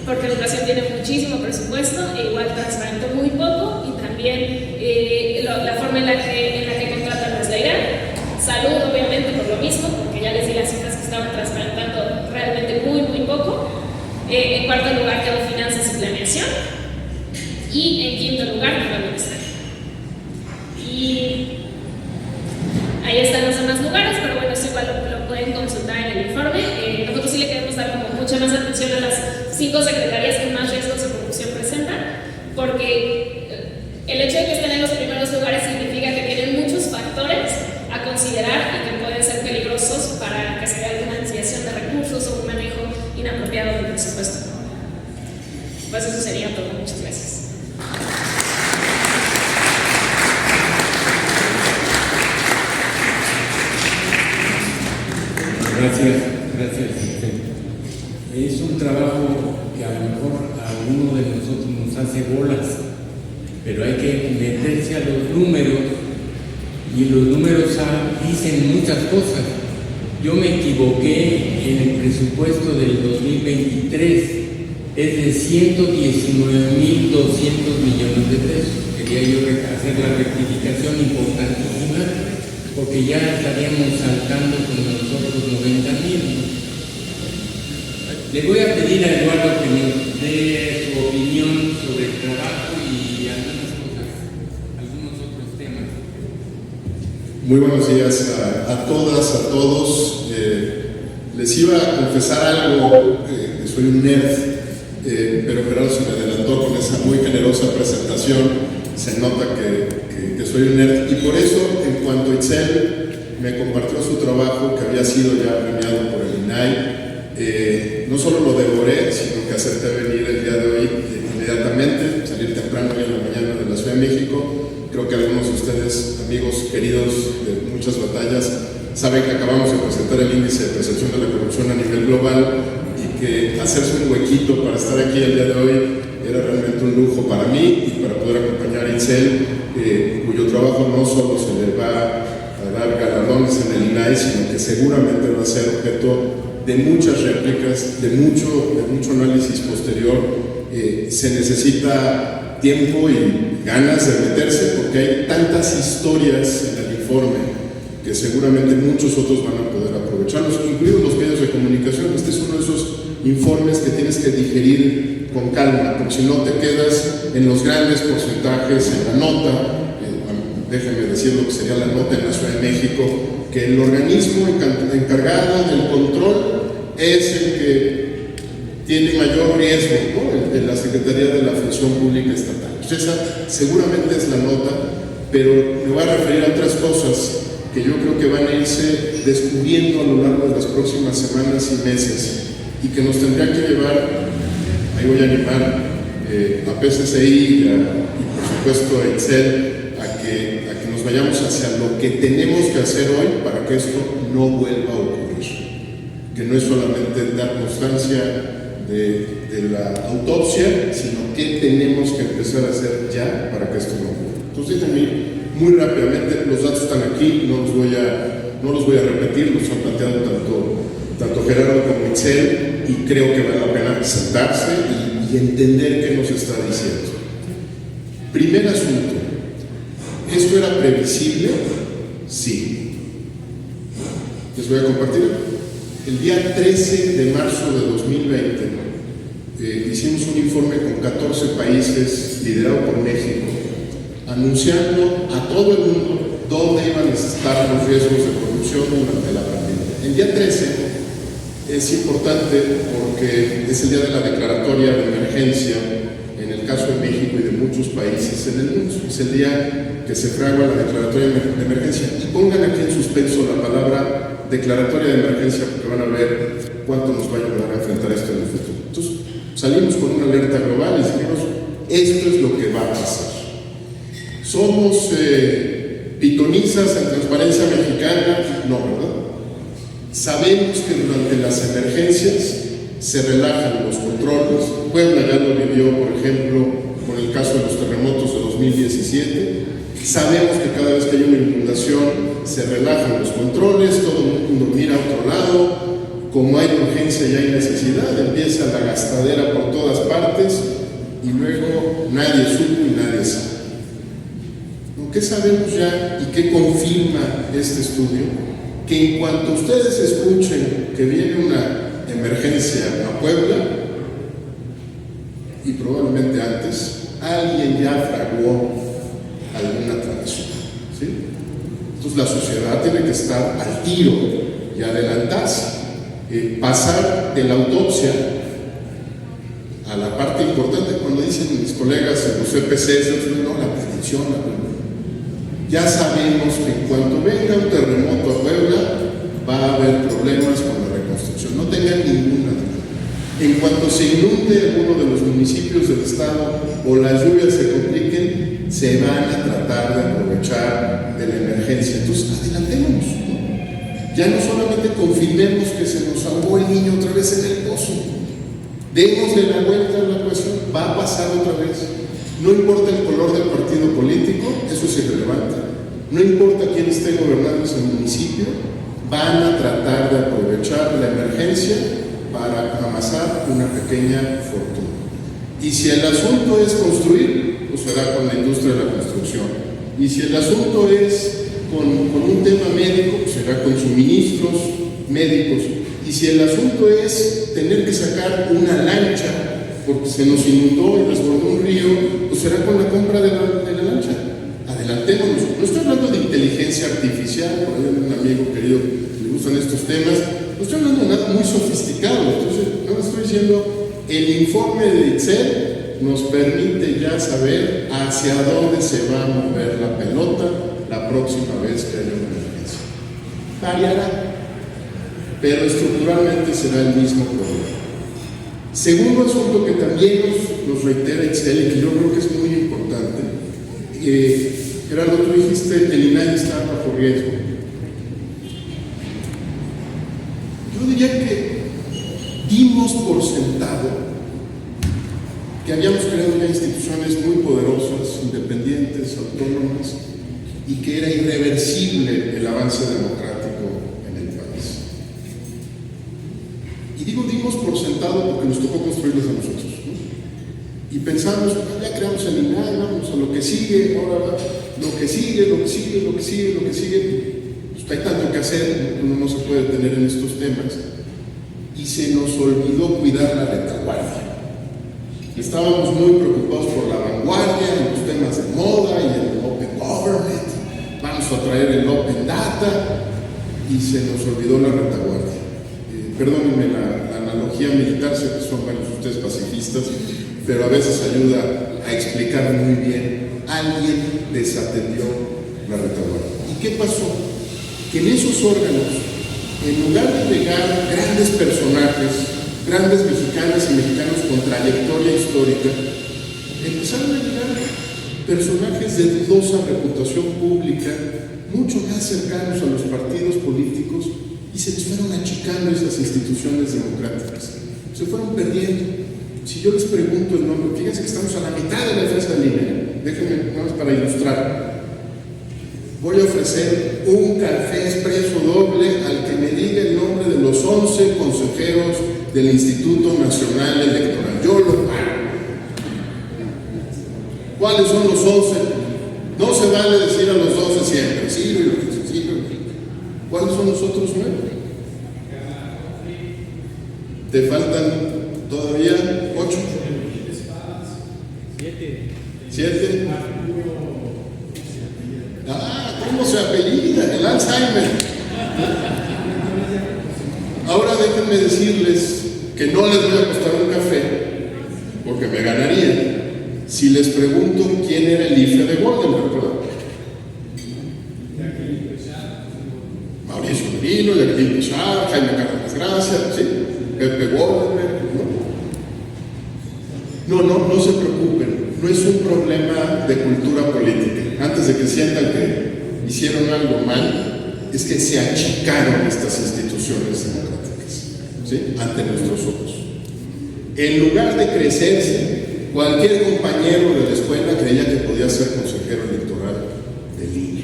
porque educación tiene muchísimo presupuesto e igual transparentó muy poco, y también la forma en la que contratan los legal. Salud, obviamente, por lo mismo, porque ya les di las cifras que estaban transparentando realmente muy, muy poco. En cuarto lugar quedó Finanzas y Planeación. Y en quinto lugar quedó Bienestar. Y ahí están los demás lugares, pero bueno, eso igual lo pueden consultar en el informe. Nosotros sí le queremos dar como mucha más atención a las 5 secretarías que más riesgos de corrupción presentan, porque el hecho de que estén en los primeros lugares significa que tienen muchos factores a considerar y que pueden ser peligrosos para que se vea alguna desviación de recursos o un manejo inapropiado del presupuesto. Pues eso sería todo. Muchas gracias. Gracias. Es un trabajo que a lo mejor a uno de nosotros nos hace bolas, pero hay que meterse a los números, y los números dicen muchas cosas. Yo me equivoqué en el presupuesto del 2023, es de 119,200 millones de pesos. Quería yo hacer la rectificación importantísima, porque ya estaríamos saltando con nosotros 90,000. Le voy a pedir a Eduardo que nos dé su opinión sobre el trabajo y algunas cosas, algunos otros temas. Muy buenos días a todas, a todos. Les iba a confesar algo, que soy un nerd, pero Gerardo se me adelantó con esa muy generosa presentación. Se nota que soy un nerd, y por eso, en cuanto Itzel me compartió su trabajo, que había sido ya premiado por el INAI, no solo lo devoré, sino que acepté venir el día de hoy inmediatamente, salir temprano hoy en la mañana de la Ciudad de México. Creo que algunos de ustedes, amigos queridos de muchas batallas, saben que acabamos de presentar el índice de percepción de la corrupción a nivel global, y que hacerse un huequito para estar aquí el día de hoy era realmente un lujo para mí y para poder acompañar a Itzel, cuyo trabajo no solo se le va a dar galardones en el INAI, sino que seguramente va a ser objeto de muchas réplicas, de mucho análisis posterior. Se necesita tiempo y ganas de meterse, porque hay tantas historias en el informe que seguramente muchos otros van a poder aprovecharlos, incluidos los medios de comunicación. Este es uno de esos informes que tienes que digerir con calma, porque si no te quedas en los grandes porcentajes, en la nota. Déjenme decir lo que sería la nota en la Ciudad de México, que el organismo encargado del control es el que tiene mayor riesgo, ¿no? El de la Secretaría de la Función Pública Estatal. Esa seguramente es la nota, pero me voy a referir a otras cosas que yo creo que van a irse descubriendo a lo largo de las próximas semanas y meses, y que nos tendrían que llevar, ahí voy a animar a PCCI y por supuesto a Itzel, a que nos vayamos hacia lo que tenemos que hacer hoy para que esto no vuelva a ocurrir, que no es solamente dar constancia de la autopsia, sino que tenemos que empezar a hacer ya para que esto no ocurra. Entonces, déjenme muy rápidamente, los datos están aquí, no los voy a repetir, los han planteado tanto Gerardo como Itzel, y creo que vale la pena sentarse y entender qué nos está diciendo. Primer asunto, ¿esto era previsible? Sí. Les voy a compartir. El día 13 de marzo de 2020 hicimos un informe con 14 países liderado por México, anunciando a todo el mundo dónde iban a estar los riesgos de corrupción durante la pandemia. El día 13 es importante porque es el día de la declaratoria de emergencia en el caso de México y de muchos países en el mundo. Es el día que se fragua la declaratoria de emergencia. Y pongan aquí en suspenso la palabra declaratoria de emergencia porque van a ver cuánto nos va a ayudar a enfrentar esto en el futuro. Entonces, salimos con una alerta global y dijimos, esto es lo que va a pasar. ¿Somos pitonizas en transparencia mexicana? No, ¿verdad? Sabemos que durante las emergencias se relajan los controles. Puebla ya lo vivió, por ejemplo, con el caso de los terremotos de 2017. Sabemos que cada vez que hay una inundación se relajan los controles, todo el mundo mira a otro lado. Como hay urgencia y hay necesidad, empieza la gastadera por todas partes y luego nadie supo y nadie sabe. ¿Qué sabemos ya y qué confirma este estudio? Que en cuanto ustedes escuchen que viene una emergencia a Puebla, y probablemente antes, alguien ya fraguó alguna travesura, ¿sí? Entonces la sociedad tiene que estar al tiro y adelantarse, pasar de la autopsia a la parte importante. Cuando dicen mis colegas en los CPCs, no, la predicción, ya sabemos que cuando venga un terremoto a Puebla va a haber problemas con la reconstrucción, no tengan ninguna duda. En cuanto se inunde uno de los municipios del estado o las lluvias se compliquen, se van a tratar de aprovechar de la emergencia. Entonces, adelantémonos, ¿no? Ya no solamente confirmemos que se nos ahogó el niño otra vez en el pozo, démosle la vuelta a la ecuación, va a pasar otra vez. No importa el color del partido político, eso es irrelevante. No importa quién esté gobernando ese municipio, van a tratar de aprovechar la emergencia para amasar una pequeña fortuna. Y si el asunto es construir, pues será con la industria de la construcción. Y si el asunto es con un tema médico, pues será con suministros médicos. Y si el asunto es tener que sacar una lancha porque se nos inundó y desbordó un río, pues será con la compra de la lancha. Adelantémonos. No estoy hablando de inteligencia artificial, por ahí hay un amigo querido que le gustan estos temas, no estoy hablando de nada muy sofisticado. Entonces, no estoy diciendo, el informe de Excel nos permite ya saber hacia dónde se va a mover la pelota la próxima vez que haya una emergencia. Variará, pero estructuralmente será el mismo problema. Segundo asunto que también nos reitera Excel y que yo creo que es muy importante, Gerardo, tú dijiste el INAI está bajo riesgo. Yo diría que dimos por sentado que habíamos creado ya instituciones muy poderosas, independientes, autónomas, y que era irreversible el avance democrático en el país. Y digo dimos por sentado porque nos tocó construirlas a nosotros, ¿no? Y pensamos, ya creamos el INAI, vamos a lo que sigue, ahora va, lo que sigue, pues hay tanto que hacer, uno no se puede detener en estos temas. Y se nos olvidó cuidar la retaguardia. Estábamos muy preocupados por la vanguardia, en los temas de moda y el Open Government, vamos a traer el Open Data, y se nos olvidó la retaguardia. Perdónenme la analogía militar, sé que son varios ustedes pacifistas, pero a veces ayuda a explicar muy bien. Alguien desatendió la retaguardia. ¿Y qué pasó? Que en esos órganos, en lugar de llegar grandes personajes, grandes mexicanas y mexicanos con trayectoria histórica, empezaron a llegar personajes de dudosa reputación pública, mucho más cercanos a los partidos políticos, y se les fueron achicando esas instituciones democráticas. Se fueron perdiendo. Si yo les pregunto el nombre, fíjense que estamos a la mitad de la defensa del INE, déjenme nada más para ilustrar. Voy a ofrecer un café expreso doble al que me diga el nombre de los 11 consejeros del Instituto Nacional Electoral. Yo lo pago. ¿Cuáles son los 11? No se vale decir a los 12 siempre. Sí. ¿Cuáles son los otros 9? Te faltan todavía 8. 7. ¿Cómo se apellida? El Alzheimer. Ahora déjenme decirles que no les voy a costar un café, porque me ganaría si les pregunto quién era el IFE de Goldenberg, ¿verdad? Mauricio Merino, Jacqueline Pichard, Jaime Cárdenas Gracia, ¿sí? Pepe Goldenberg, ¿no? No se preocupen, no es un problema de cultura política. Antes de que sientan que hicieron algo mal, es que se achicaron estas instituciones democráticas, ¿sí? Ante nuestros ojos. En lugar de crecerse, cualquier compañero de la escuela creía que podía ser consejero electoral de línea.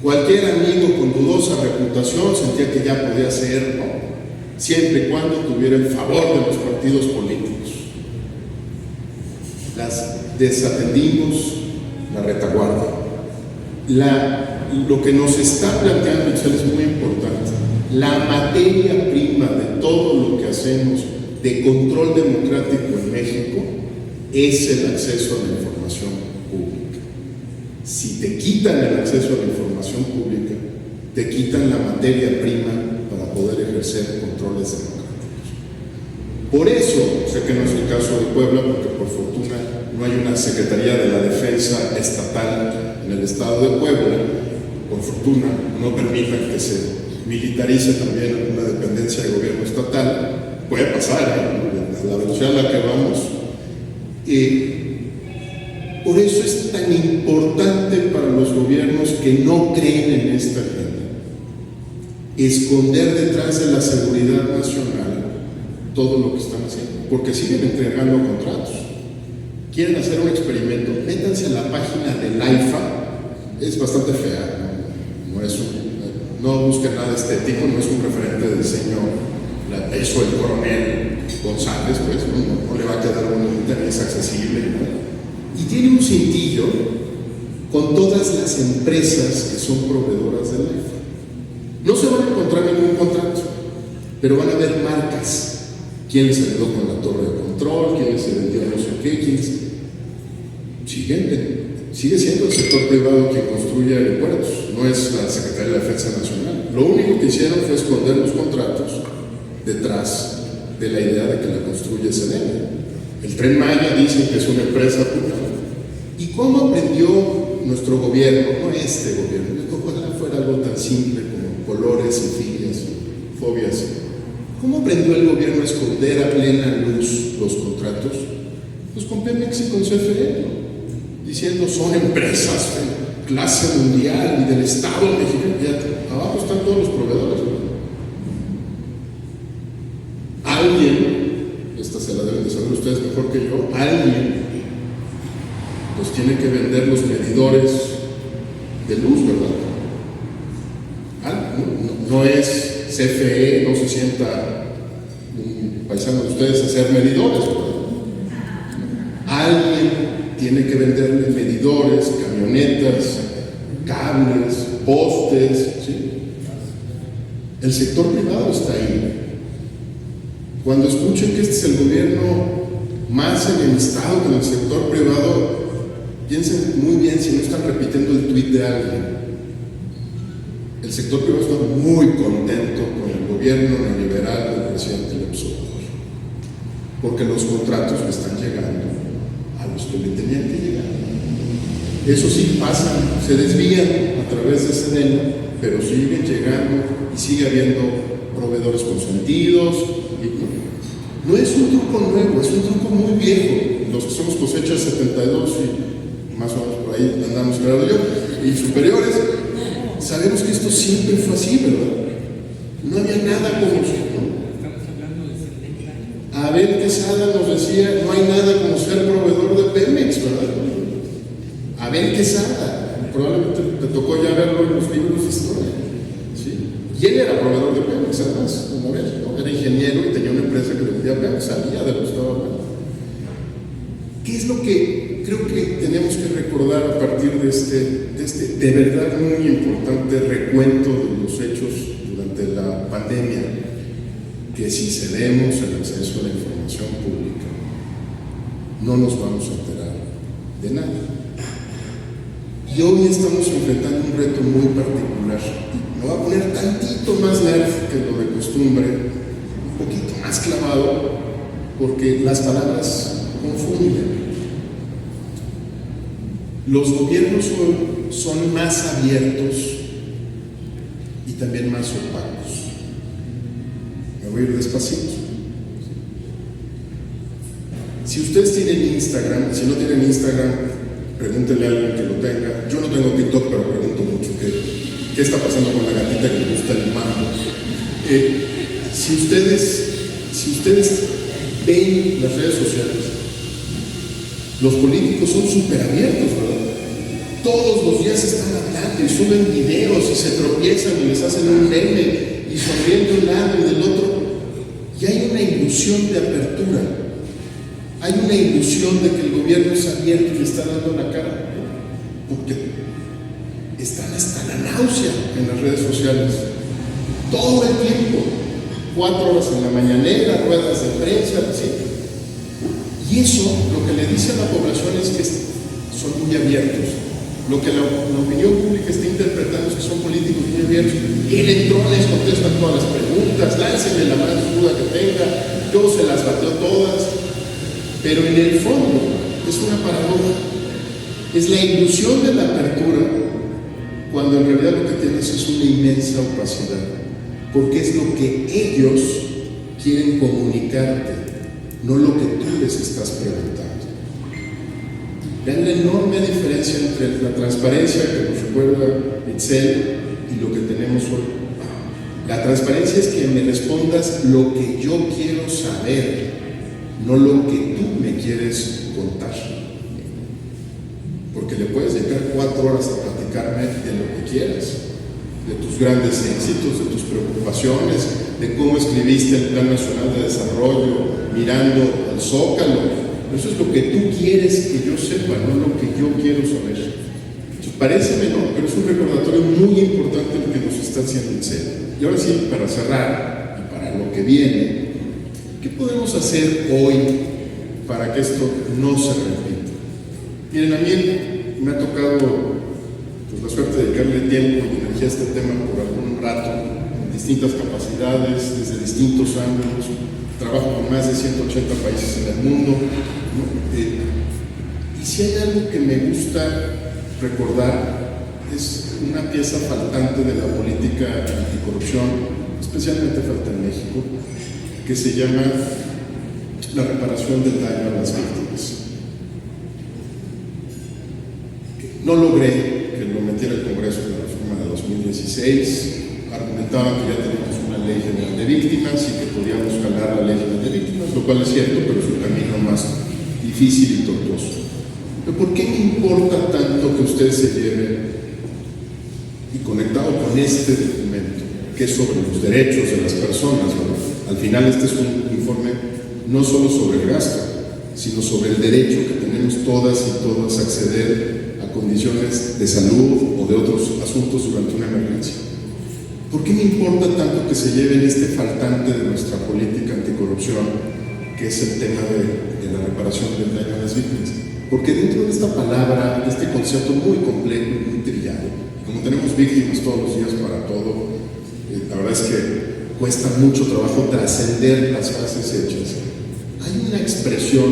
Cualquier amigo con dudosa reputación sentía que ya podía ser, ¿no? Siempre y cuando tuviera el favor de los partidos políticos. Las desatendimos, la retaguardia. Lo que nos está planteando Itzel es muy importante. La materia prima de todo lo que hacemos de control democrático en México es el acceso a la información pública. Si te quitan el acceso a la información pública, te quitan la materia prima para poder ejercer controles democráticos. Por eso, sé que no es el caso de Puebla, porque por fortuna no hay una Secretaría de la Defensa estatal en el estado de Puebla, por fortuna no permitan que se militarice también una dependencia de gobierno estatal. Puede pasar, a la velocidad a la que vamos. Por eso es tan importante para los gobiernos que no creen en esta agenda esconder detrás de la seguridad nacional todo lo que están haciendo, porque siguen entregando contratos. Quieren hacer un experimento, métanse a la página del AIFA, es bastante fea, no busquen nada estético, no es un referente de diseño, eso el coronel González, pues no le va a quedar bonita ni es accesible, ¿no? Y tiene un cintillo con todas las empresas que son proveedoras del AIFA. No se van a encontrar ningún contrato, pero van a ver marcas. ¿Quién se quedó con la torre de control? ¿Quién se vendió no sé qué? Sigue siendo el sector privado quien construye aeropuertos, no es la Secretaría de la Defensa Nacional. Lo único que hicieron fue esconder los contratos detrás de la idea de que la construye CDM. El Tren Maya dicen que es una empresa pública. ¿Y cómo aprendió nuestro gobierno, no este gobierno, ojalá fuera algo tan simple como colores y filias, fobias? ¿Cómo aprendió el gobierno a esconder a plena luz los contratos? Pues con Pemex y con CFE, diciendo son empresas de clase mundial y del Estado mexicano. Ya, abajo están todos los proveedores, ¿no? Alguien, esta se la deben de saber ustedes mejor que yo, alguien pues tiene que vender los medidores de luz, ¿verdad? No es CFE, no se sienta un paisano de ustedes a hacer medidores, ¿verdad? Alguien tiene que venderle medidores, camionetas, cables, postes, ¿sí? El sector privado está ahí. Cuando escuchen que este es el gobierno más enemistado con el sector privado, piensen muy bien si no están repitiendo el tuit de alguien. El sector privado está muy contento con el gobierno neoliberal del presidente López Obrador, porque los contratos le están llegando a los que le tenían que llegar. Eso sí, pasan, se desvían a través de Sedena, pero siguen llegando y sigue habiendo proveedores consentidos. No es un truco nuevo, es un truco muy viejo. Los que somos cosecha 72 y más o menos por ahí andamos, claro yo, y superiores, sabemos que esto siempre fue así, ¿verdad? No había nada como eso, ¿no? Abel Quesada nos decía, no hay nada como ser proveedor de Pemex, ¿verdad? Abel Quesada, probablemente te tocó ya verlo en los libros de historia, ¿sí? Y él era proveedor de Pemex, además, una vez, ¿no? Era ingeniero y tenía una empresa que vendía Pemex, sabía de lo que estaba hablando. ¿Qué es lo que creo que tenemos que recordar a partir de este de verdad muy importante recuento de los hechos durante la pandemia? que si cedemos el acceso a la información pública, no nos vamos a enterar de nada. Y hoy estamos enfrentando un reto muy particular. Me voy a poner tantito más nerd que lo de costumbre, un poquito más clavado, porque las palabras confunden. Los gobiernos hoy son más abiertos y también más opacos. Me voy a ir despacito. Si ustedes tienen Instagram, si no tienen Instagram, pregúntenle a alguien que lo tenga. Yo no tengo TikTok, pero pregunto mucho qué está pasando con la gatita que le gusta el mambo. Si ustedes ven las redes sociales, los políticos son súper abiertos, ¿verdad? Todos los días están hablando y suben videos y se tropiezan y les hacen un meme y sonríen de un lado y del otro. Y hay una ilusión de apertura. Hay una ilusión de que el gobierno es abierto y le está dando la cara. Porque están hasta la náusea en las redes sociales. Todo el tiempo. 4 horas en la mañanera, ruedas de prensa, ¿sí? Y eso lo que le dice a la población es que son muy abiertos. Lo que la opinión pública está interpretando es que son políticos muy abiertos. Electrones contestan todas las preguntas, láncenle la más duda que tenga, yo se las bateo todas. Pero en el fondo es una paradoja. Es la ilusión de la apertura, cuando en realidad lo que tienes es una inmensa opacidad. Porque es lo que ellos quieren comunicarte, no lo que tú les estás preguntando. Vean la enorme diferencia entre la transparencia que nos recuerda Itzel y lo que tenemos hoy. La transparencia es que me respondas lo que yo quiero saber, no lo que tú me quieres contar. Porque le puedes dedicar 4 horas a platicarme de lo que quieras, de tus grandes éxitos, de tus preocupaciones, de cómo escribiste el Plan Nacional de Desarrollo mirando al Zócalo. Eso es lo que tú quieres que yo sepa, no lo que yo quiero saber. Entonces, parece menor, pero es un recordatorio muy importante lo que nos está haciendo Itzel. Y ahora sí, para cerrar y para lo que viene, ¿qué podemos hacer hoy para que esto no se repita? Miren, a mí me ha tocado pues, la suerte de dedicarle tiempo y energía a este tema por algún rato, en distintas capacidades, desde distintos ángulos. Trabajo con más de 180 países en el mundo, ¿no? Y si hay algo que me gusta recordar, es una pieza faltante de la política anticorrupción, especialmente falta en México, que se llama la reparación del daño a las víctimas. No logré que lo metiera el Congreso en la reforma de 2016, argumentaban que ya teníamos una ley general de víctimas y que podíamos jalar la ley general de víctimas, lo cual es cierto, pero es un camino más difícil y tortuoso. Pero ¿por qué me importa tanto que ustedes se lleven, y conectado con este documento, que es sobre los derechos de las personas, ¿no? Al final este es un informe no solo sobre el gasto, sino sobre el derecho que tenemos todas y todos a acceder a condiciones de salud o de otros asuntos durante una emergencia? ¿Por qué me importa tanto que se lleven este faltante de nuestra política anticorrupción, que es el tema de la reparación del daño a las víctimas? Porque dentro de esta palabra, de este concepto muy complejo y muy trillado, como tenemos víctimas todos los días para todo, la verdad es que cuesta mucho trabajo trascender las frases hechas. Hay una expresión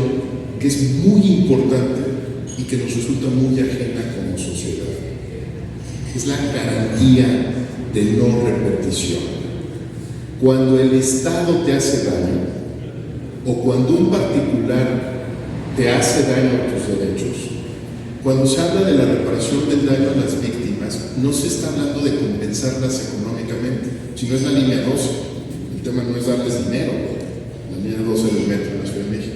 que es muy importante y que nos resulta muy ajena como sociedad. Es la garantía de no repetición. Cuando el Estado te hace daño o cuando un particular te hace daño a tus derechos, cuando se habla de la reparación del daño a las víctimas, no se está hablando de compensarlas económicamente, sino es la línea 12. El tema no es darles dinero, la línea 12 del metro en la Ciudad de México.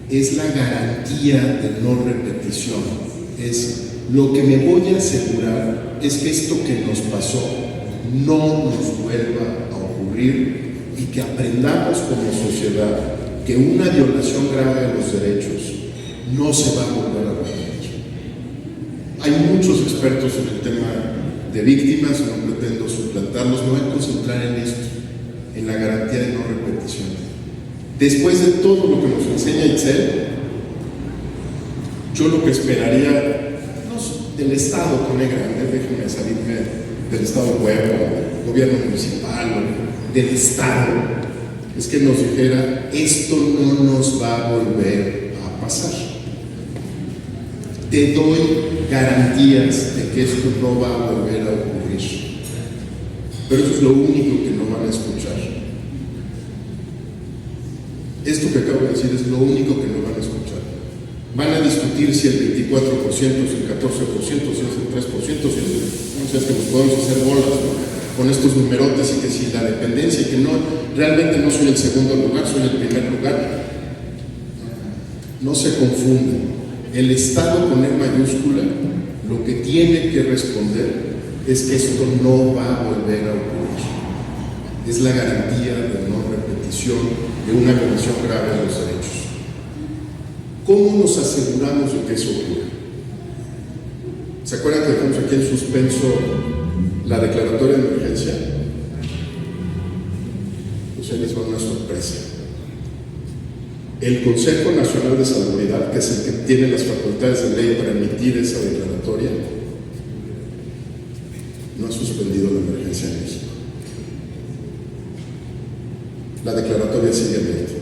Es la garantía de no repetición. Es lo que me voy a asegurar es que esto que nos pasó no nos vuelva a ocurrir y que aprendamos como sociedad que una violación grave de los derechos no se va a volver a repetir. Hay muchos expertos en el tema de víctimas, no pretendo suplantarlos, me voy a concentrar en esto, en la garantía de no repetición. Después de todo lo que nos enseña Itzel, yo lo que esperaría, no, del Estado con E grande, déjenme salirme del Estado Nuevo, del gobierno municipal, del Estado, es que nos dijera, esto no nos va a volver a pasar. Te doy garantías de que esto no va a volver a ocurrir. Pero eso es lo único que no van a escuchar. Esto que acabo de decir es lo único que no van a escuchar. Van a discutir si el 24%, si el 14%, si es el 3%, si es no sé, es que nos podemos hacer bolas, ¿no?, con estos numerotes, y que si la dependencia, y que no, realmente no soy el segundo lugar, soy el primer lugar. No se confundan. El Estado con E mayúscula lo que tiene que responder es que esto no va a volver a ocurrir. Es la garantía de no repetición de una violación grave de los derechos. ¿Cómo nos aseguramos de que eso ocurra? ¿Se acuerdan que dejamos aquí en suspenso la declaratoria de emergencia? Pues ahí les va una sorpresa. El Consejo Nacional de Salubridad, que es el que tiene las facultades de ley para emitir esa declaratoria, no ha suspendido la emergencia en México. La declaratoria sigue abierta.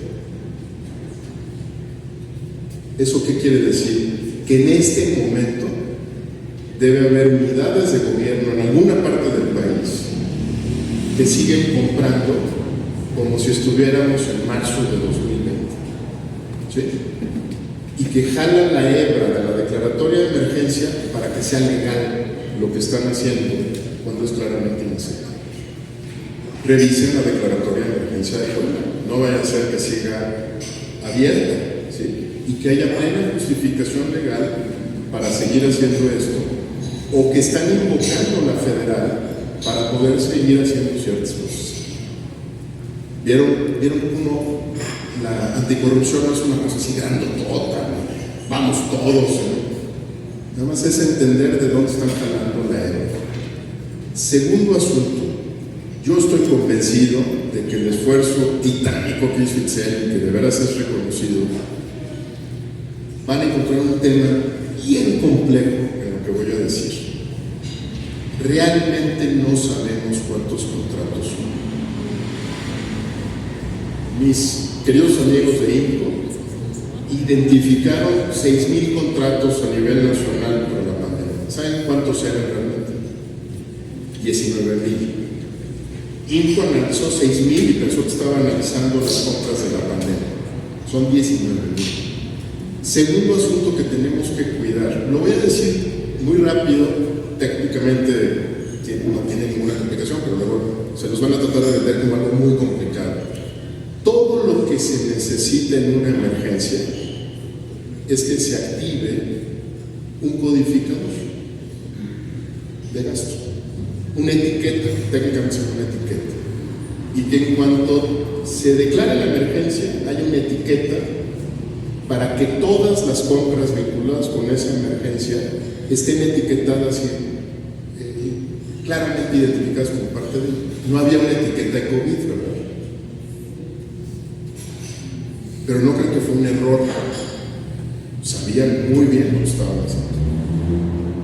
¿Eso qué quiere decir? Que en este momento debe haber unidades de gobierno en alguna parte del país que siguen comprando como si estuviéramos en marzo de 2020. ¿Sí? Y que jalan la hebra de la declaratoria de emergencia para que sea legal lo que están haciendo cuando es claramente inaceptable. Revisen la declaratoria de emergencia de Puebla, no vaya a ser que siga abierta, ¿sí?, y que haya plena justificación legal para seguir haciendo esto, o que están invocando la federal para poder seguir haciendo ciertas cosas. ¿Vieron cómo la anticorrupción no es una cosa así grandotota, ¿no? Vamos todos, ¿no? Nada más es entender de dónde están jalando la hebra. Segundo asunto, yo estoy convencido de que el esfuerzo titánico que hizo Itzel, que de veras es reconocido, van a encontrar un tema bien complejo en lo que voy a decir. Realmente no sabemos cuántos contratos son. Mis queridos amigos de INCO identificaron 6,000 contratos a nivel nacional por la pandemia. ¿Saben cuántos eran realmente? 19,000. INCO analizó 6,000 y pensó que estaba analizando las compras de la pandemia. Son 19,000. Segundo asunto que tenemos que cuidar, lo voy a decir muy rápido, técnicamente no tiene ninguna complicación, pero luego se los van a tratar de vender como algo muy complicado. Todo lo que se necesita en una emergencia es que se active un codificador de gasto, una etiqueta, técnicamente una etiqueta, y que en cuanto se declare la emergencia haya una etiqueta para que todas las compras vinculadas con esa emergencia estén etiquetadas y claramente identificadas como parte de ello. No había una etiqueta de COVID, ¿verdad? Pero no creo que fue un error. Sabían muy bien lo que estaban haciendo.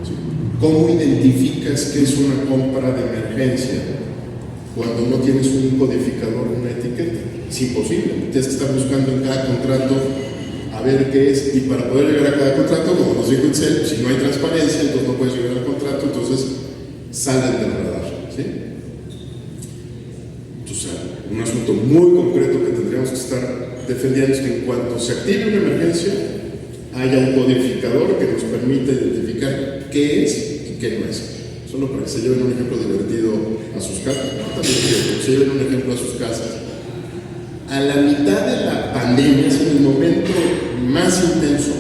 ¿Sí? ¿Cómo identificas que es una compra de emergencia cuando no tienes un codificador, una etiqueta? Es imposible. Tienes que estar buscando en cada contrato a ver qué es, y para poder llegar a cada contrato, como nos dijo Itzel, si no hay transparencia, entonces no puedes llegar al contrato, entonces salen del radar, ¿sí? Entonces, un asunto muy concreto que tendríamos que estar defendiendo es que en cuanto se active una emergencia, haya un codificador que nos permita identificar qué es y qué no es. Solo para que se lleven un ejemplo divertido a sus casas, no también que se lleven un ejemplo a sus casas. A la mitad de la pandemia, en el momento más intenso,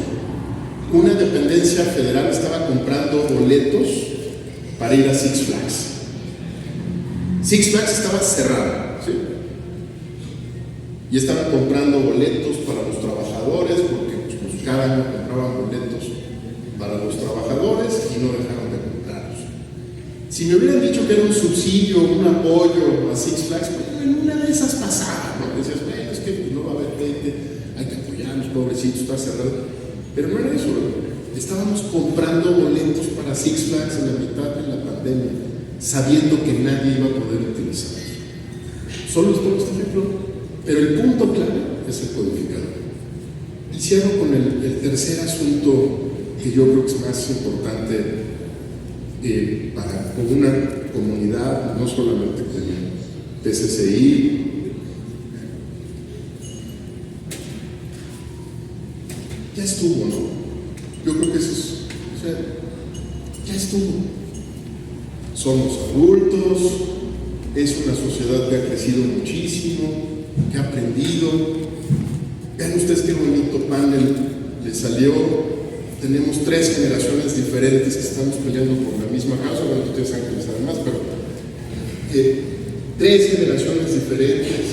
una dependencia federal estaba comprando boletos para ir a Six Flags. Six Flags estaba cerrado, ¿sí? Y estaban comprando boletos para los trabajadores, porque pues, cada año compraban boletos para los trabajadores y no dejaron de comprarlos. Si me hubieran dicho que era un subsidio, un apoyo a Six Flags, pues bueno, en una de esas pasaba, ¿no? Decías, bueno, es que no va a haber gente, hay que apoyarnos, pobrecitos, está cerrado. Pero no era eso, ¿no? Estábamos comprando boletos para Six Flags en la mitad de la pandemia, sabiendo que nadie iba a poder utilizarlos. Solo les pongo este ejemplo, pero el punto clave es el codificador. Y cierro con el tercer asunto que yo creo que es más importante para una comunidad, no solamente con el PCCI. Ya estuvo, ¿no? Yo creo que eso es, o sea, ya estuvo. Somos adultos, es una sociedad que ha crecido muchísimo, que ha aprendido. Vean ustedes qué bonito panel le salió. Tenemos 3 generaciones diferentes que estamos peleando por la misma causa. Bueno, ustedes ángeles además, pero 3 generaciones diferentes.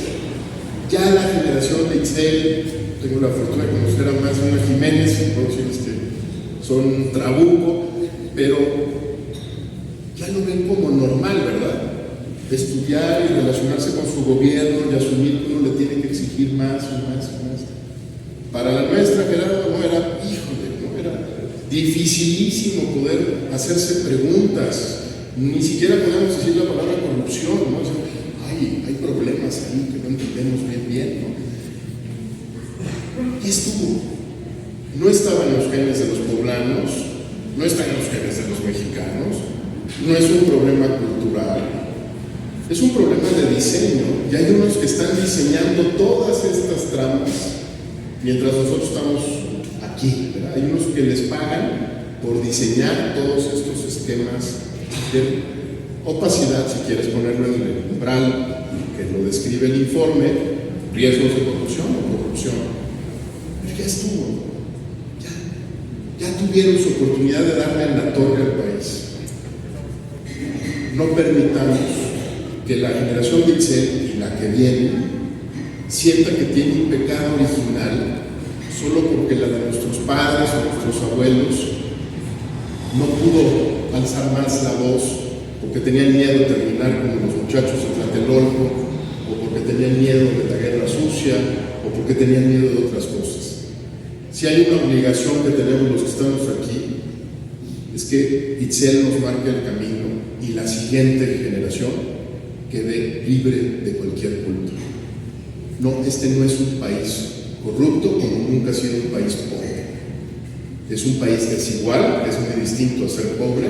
Ya la generación de Itzel, tengo la fortuna de conocer a más de una Jiménez, puedo decirles que son trabuco, pero ya lo ven como normal, ¿verdad? Estudiar y relacionarse con su gobierno y asumir que uno le tiene que exigir más y más y más. Para la nuestra, Gerardo, no era, híjole, no era dificilísimo poder hacerse preguntas, ni siquiera podemos decir la palabra corrupción, ¿no? O sea, hay problemas ahí que no entendemos bien, ¿no? Y estuvo. No estaban los genes de los poblanos, no están los genes de los mexicanos, no es un problema cultural, es un problema de diseño. Y hay unos que están diseñando todas estas tramas mientras nosotros estamos aquí, ¿verdad? Hay unos que les pagan por diseñar todos estos esquemas de opacidad, si quieres ponerlo en el umbral que lo describe el informe, riesgos de corrupción o corrupción. Pero ya estuvo, ya tuvieron su oportunidad de darle en la torre al país. No permitamos que la generación de Itzel y la que viene sienta que tiene un pecado original solo porque la de nuestros padres o nuestros abuelos no pudo alzar más la voz porque tenían miedo de terminar como los muchachos de Tlatelolco, o porque tenían miedo de la guerra sucia, o porque tenían miedo de otras cosas. Si hay una obligación que tenemos los que estamos aquí, es que Itzel nos marque el camino y la siguiente generación quede libre de cualquier culto. No, este no es un país corrupto como nunca ha sido un país pobre. Es un país desigual, que es muy distinto a ser pobre,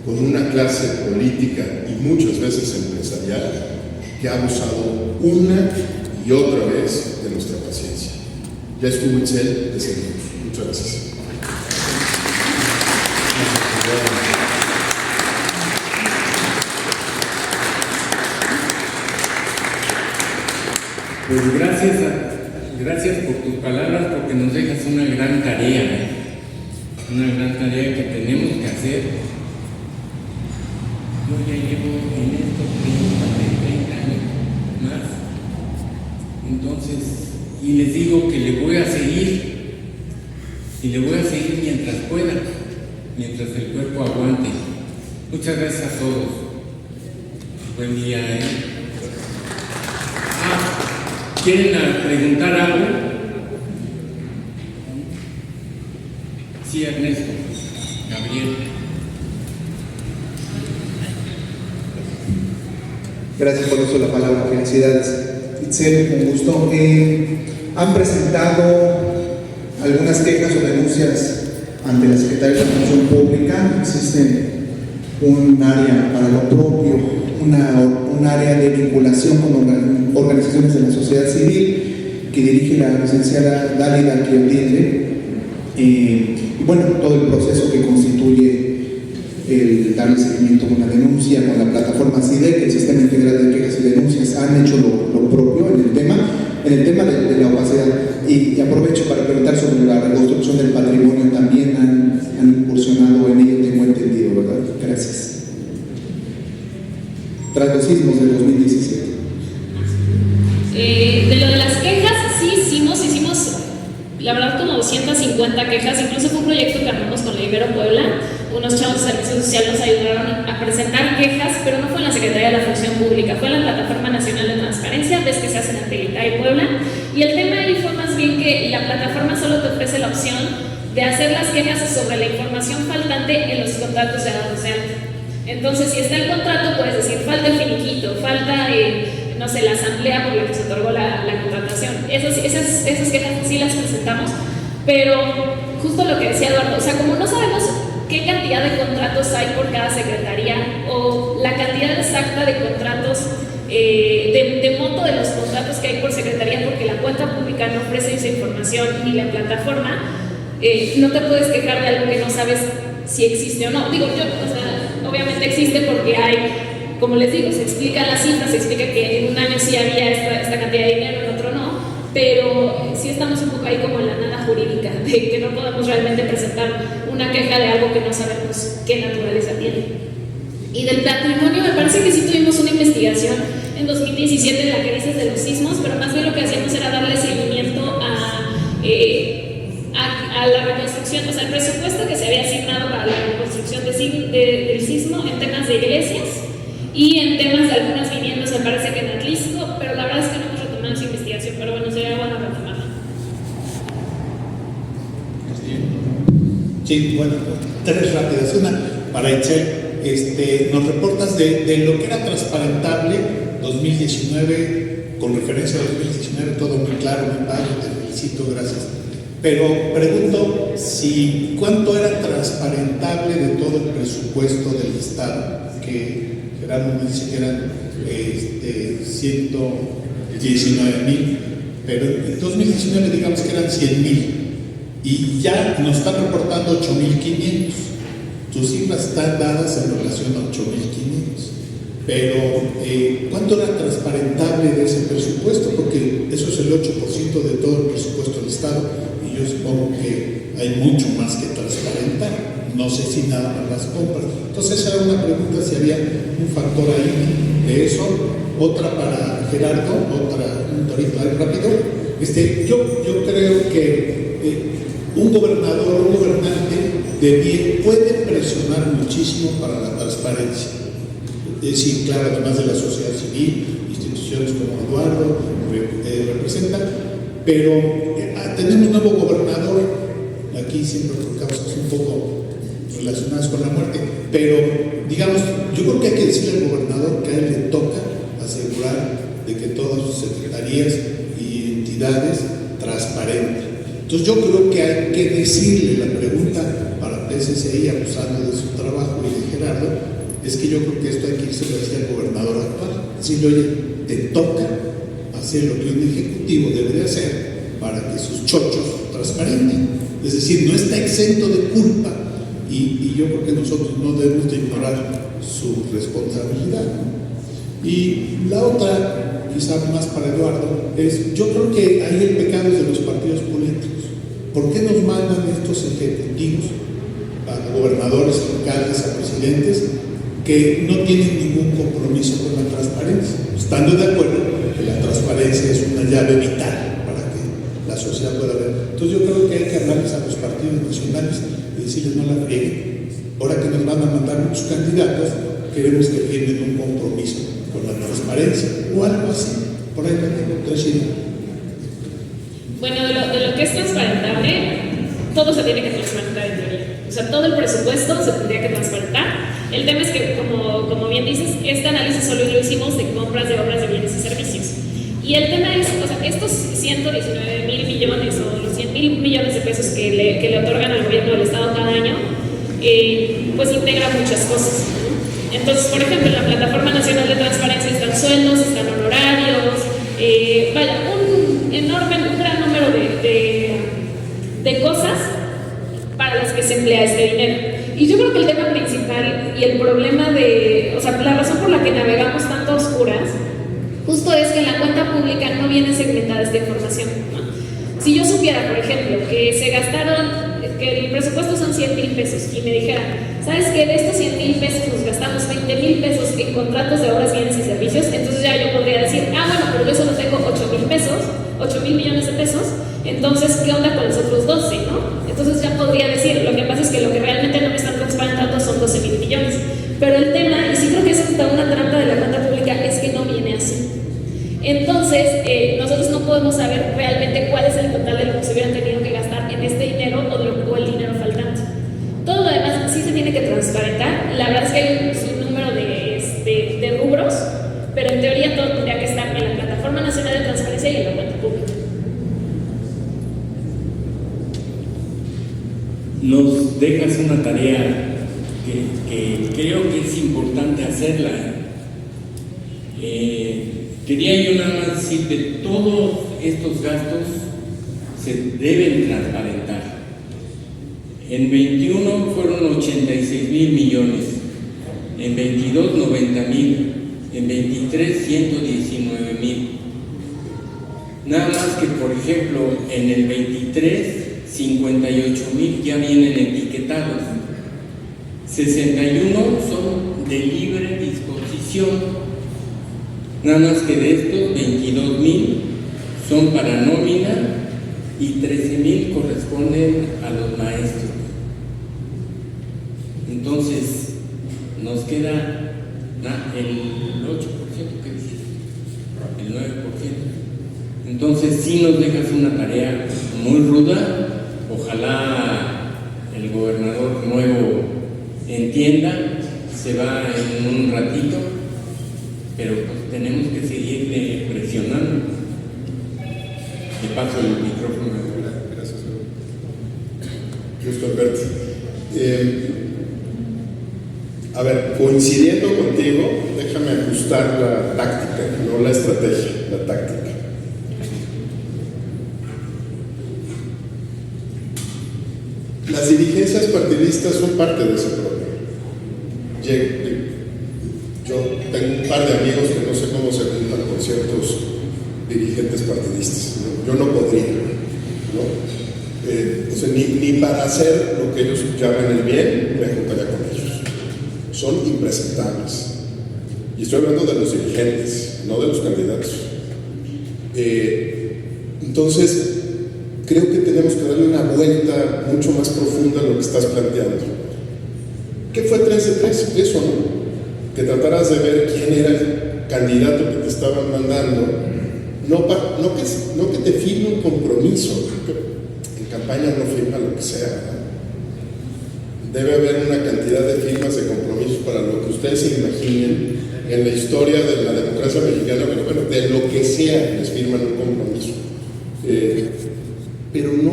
con una clase política y muchas veces empresarial que ha abusado una y otra vez de nuestra paciencia. Ya estuvo Itzel, de seguimos. Muchas gracias. Pues gracias por tus palabras, porque nos dejas una gran tarea, una gran tarea que tenemos que hacer. Yo ya llevo en esto 30 años más, entonces, y les digo que le voy a seguir, y le voy a seguir mientras pueda, mientras el cuerpo aguante. Muchas gracias a todos. Buen día, ¿quieren preguntar algo? Sí, Ernesto. Gabriel. Gracias por eso la palabra, felicidades. Itzel, un gusto. Han presentado algunas quejas o denuncias ante la Secretaría de la Función Pública. Existe un área para lo propio, un área de vinculación con organizaciones de la sociedad civil que dirige la licenciada Dálida Chialdille, y bueno, todo el proceso que constituye el darle seguimiento a una denuncia con la plataforma CIDEC, el Sistema Integral de Quejas y Denuncias, han hecho lo propio en el tema de la opacidad. Y aprovecho para preguntar sobre la reconstrucción del patrimonio. También han incursionado en ello, tengo entendido, ¿verdad? Gracias. Tras los sismos del 2017. De lo de las quejas, sí hicimos la verdad como 250 quejas, incluso fue un proyecto que armamos con la Ibero Puebla, unos chavos de servicio social nos ayudaron a presentar quejas, pero no fue en la Secretaría de la Función Pública, fue en la Plataforma Nacional de Transparencia, ves que se hace en Antelita y Puebla, y el tema ahí fue más bien que la plataforma solo te ofrece la opción de hacer las quejas sobre la información faltante en los contratos de dados de alta. Entonces, si está el contrato, puedes decir, falta el finiquito, falta, no sé, la asamblea por la que se otorgó la contratación. Esas quejas sí las presentamos, pero justo lo que decía Eduardo, o sea, como no sabemos qué cantidad de contratos hay por cada secretaría o la cantidad exacta de contratos, de monto de los contratos que hay por secretaría, porque la cuenta pública no ofrece esa información ni la plataforma, no te puedes quejar de algo que no sabes si existe o no. Digo, yo, o sea, obviamente existe porque hay, como les digo, se explican las cifras, se explica que en un año sí había esta cantidad de dinero, en otro no, pero sí estamos un poco ahí como en la nada jurídica, de que no podemos realmente presentar una queja de algo que no sabemos qué naturaleza tiene. Y del patrimonio, me parece que sí tuvimos una investigación en 2017 en la que dices de los sismos, pero más bien lo que hacíamos era darle seguimiento a la reconstrucción, o sea, el presupuesto que se había asignado para la reconstrucción del sismo en temas de iglesias y en temas de algunas viviendas, me parece que en Atlisco, pero la verdad es que no hemos retomado esa investigación, pero bueno, sería bueno retomarla. Sí, bueno, tres rápidas. Una para Itzel, nos reportas de lo que era transparentable 2019, con referencia a 2019, todo muy claro, muy padre, te felicito, gracias. Pero pregunto si cuánto era transparentable de todo el presupuesto del Estado, que Gerardo me dice que eran 119,000, pero en 2019 digamos que eran 100,000 y ya nos están reportando 8,500. Tus cifras están dadas en relación a 8,500, pero ¿cuánto era transparentable de ese presupuesto? Porque eso es el 8% de todo el presupuesto del Estado. Yo supongo que hay mucho más que transparentar, no sé si nada más las compras. Entonces esa era una pregunta, si había un factor ahí de eso. Otra para Gerardo, un torito ahí rápido. Yo creo que un gobernador, un gobernante puede presionar muchísimo para la transparencia. Es decir, claro, además de la sociedad civil, instituciones como Eduardo representan, pero tenemos un nuevo gobernador, aquí siempre por causas un poco relacionadas con la muerte, pero digamos, yo creo que hay que decirle al gobernador que a él le toca asegurar de que todas sus secretarías y entidades transparenten. Entonces yo creo que hay que decirle, la pregunta para PSCI, abusando de su trabajo y de Gerardo, es que yo creo que esto hay que irse a decir al gobernador actual, decirle, oye, te toca hacer lo que un ejecutivo debería hacer para que sus chochos transparenten, es decir, no está exento de culpa y yo creo que nosotros no debemos de ignorar su responsabilidad, ¿no? Y la otra, quizá más para Eduardo, es, yo creo que hay el pecado de los partidos políticos. ¿Por qué nos mandan estos ejecutivos a gobernadores, alcaldes, a presidentes que no tienen ningún compromiso con la transparencia? Estando de acuerdo que la transparencia es una llave vital para que la sociedad pueda ver. Entonces yo creo que hay que hablarles a los partidos nacionales y decirles no la frieguen. Ahora que nos van a mandar muchos candidatos, queremos que firmen un compromiso con la transparencia o algo así. Por ahí tengo tres ideas. Bueno, de lo que es transparentable, todo se tiene que transparentar en teoría. O sea, todo el presupuesto se tendría que transparentar. El tema es que, como bien dices, este análisis solo lo hicimos de compras de obras de bienes y servicios. Y el tema es, o sea, estos 119,000 millones o los 100,000 millones de pesos que le otorgan al gobierno del Estado cada año, pues integra muchas cosas. Entonces, por ejemplo, en la Plataforma Nacional de Transparencia están sueldos, están honorarios, un gran número de cosas para las que se emplea este dinero. Y yo creo que el tema principal y el problema o sea, la razón por la que navegamos tanto a oscuras, justo es que en la cuenta pública no viene segmentada esta información, ¿no? Si yo supiera, por ejemplo, que se gastaron, que el presupuesto son 100,000 pesos y me dijeran, ¿sabes qué? De estos 100,000 pesos nos gastamos 20,000 pesos en contratos de obras, bienes y servicios, entonces ya yo podría decir, bueno, pero yo solo tengo 8,000 pesos, 8,000 millones de pesos, entonces, ¿qué onda con los otros 12, no? Entonces ya podría decir, lo que pasa es que lo que realmente no me están transparentando saber realmente cuál es el total de lo que se hubieran tenido que gastar en este dinero o el dinero faltante. Todo lo demás sí se tiene que transparentar. La verdad es que hay un sinnúmero de rubros, pero en teoría todo tendría que estar en la Plataforma Nacional de Transparencia y en la cuenta pública. Nos dejas una tarea que creo que es importante hacerla. Quería yo nada más decir que todos estos gastos se deben transparentar. En 21 fueron 86,000 millones, en 22 90,000, en 23 119,000. Nada más que, por ejemplo, en el 23 58,000 ya vienen etiquetados, 61 son de libre disposición. Nada más que de estos 22,000 son para nómina y 13,000 corresponden a los maestros. Entonces, nos queda el 8%, ¿qué dices? El 9%. Entonces, sí nos dejas una tarea muy ruda. Ojalá el gobernador nuevo entienda, se va en un ratito, pero pues tenemos que seguirle presionando. Le paso el micrófono. Gracias. Justo, Alberto. A ver, coincidiendo contigo, déjame ajustar la táctica, no la estrategia, la táctica. Las dirigencias partidistas son parte de ese problema. Yo tengo un par de amigos que no sé cómo se juntan con ciertos dirigentes partidistas, ¿no? Yo no podría, ¿no? O sea, ni para hacer lo que ellos llaman el bien, me juntaría con ellos. Son impresentables. Y estoy hablando de los dirigentes, no de los candidatos. Entonces, creo que tenemos que darle una vuelta mucho más profunda a lo que estás planteando. ¿Qué fue 3 de 3? Eso, ¿no? Que trataras de ver quién era el candidato que te estaban mandando, no que te firme un compromiso. En campaña no firma lo que sea, ¿no? Debe haber una cantidad de firmas de compromisos para lo que ustedes se imaginen en la historia de la democracia mexicana, pero bueno, de lo que sea les firman un compromiso. Pero no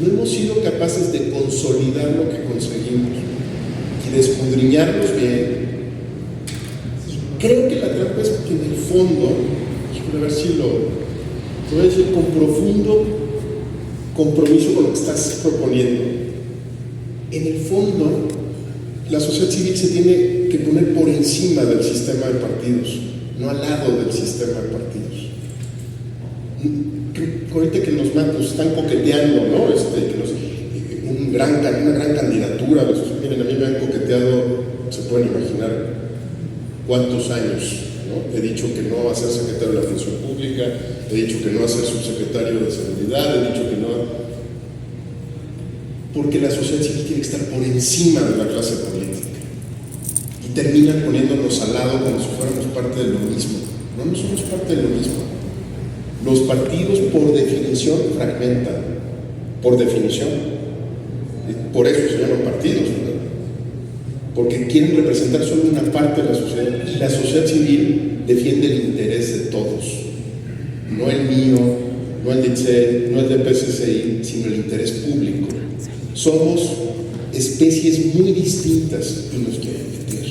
hemos sido capaces de consolidar lo que conseguimos y de escudriñarlos bien. Y creo que la trampa es que en el fondo, a ver si voy a decir con profundo compromiso con lo que estás proponiendo, en el fondo la sociedad civil se tiene que poner por encima del sistema de partidos, no al lado del sistema de partidos. Ahorita que nos están coqueteando, ¿no? Una gran candidatura. Miren, a mí me han coqueteado, se pueden imaginar cuántos años, ¿no? He dicho que no va a ser secretario de la Función Pública, he dicho que no va a ser subsecretario de Seguridad, he dicho que no. Porque la sociedad civil tiene que estar por encima de la clase política. Y terminan poniéndonos al lado como si fuéramos parte de lo mismo. No somos parte de lo mismo. Los partidos, por definición, fragmentan. Por definición. Por eso se llaman partidos, ¿verdad? Porque quieren representar solo una parte de la sociedad. Y la sociedad civil defiende el interés de todos. No el mío, no el de ITSE, no el del PCCI, sino el interés público. Somos especies muy distintas y nos quieren meter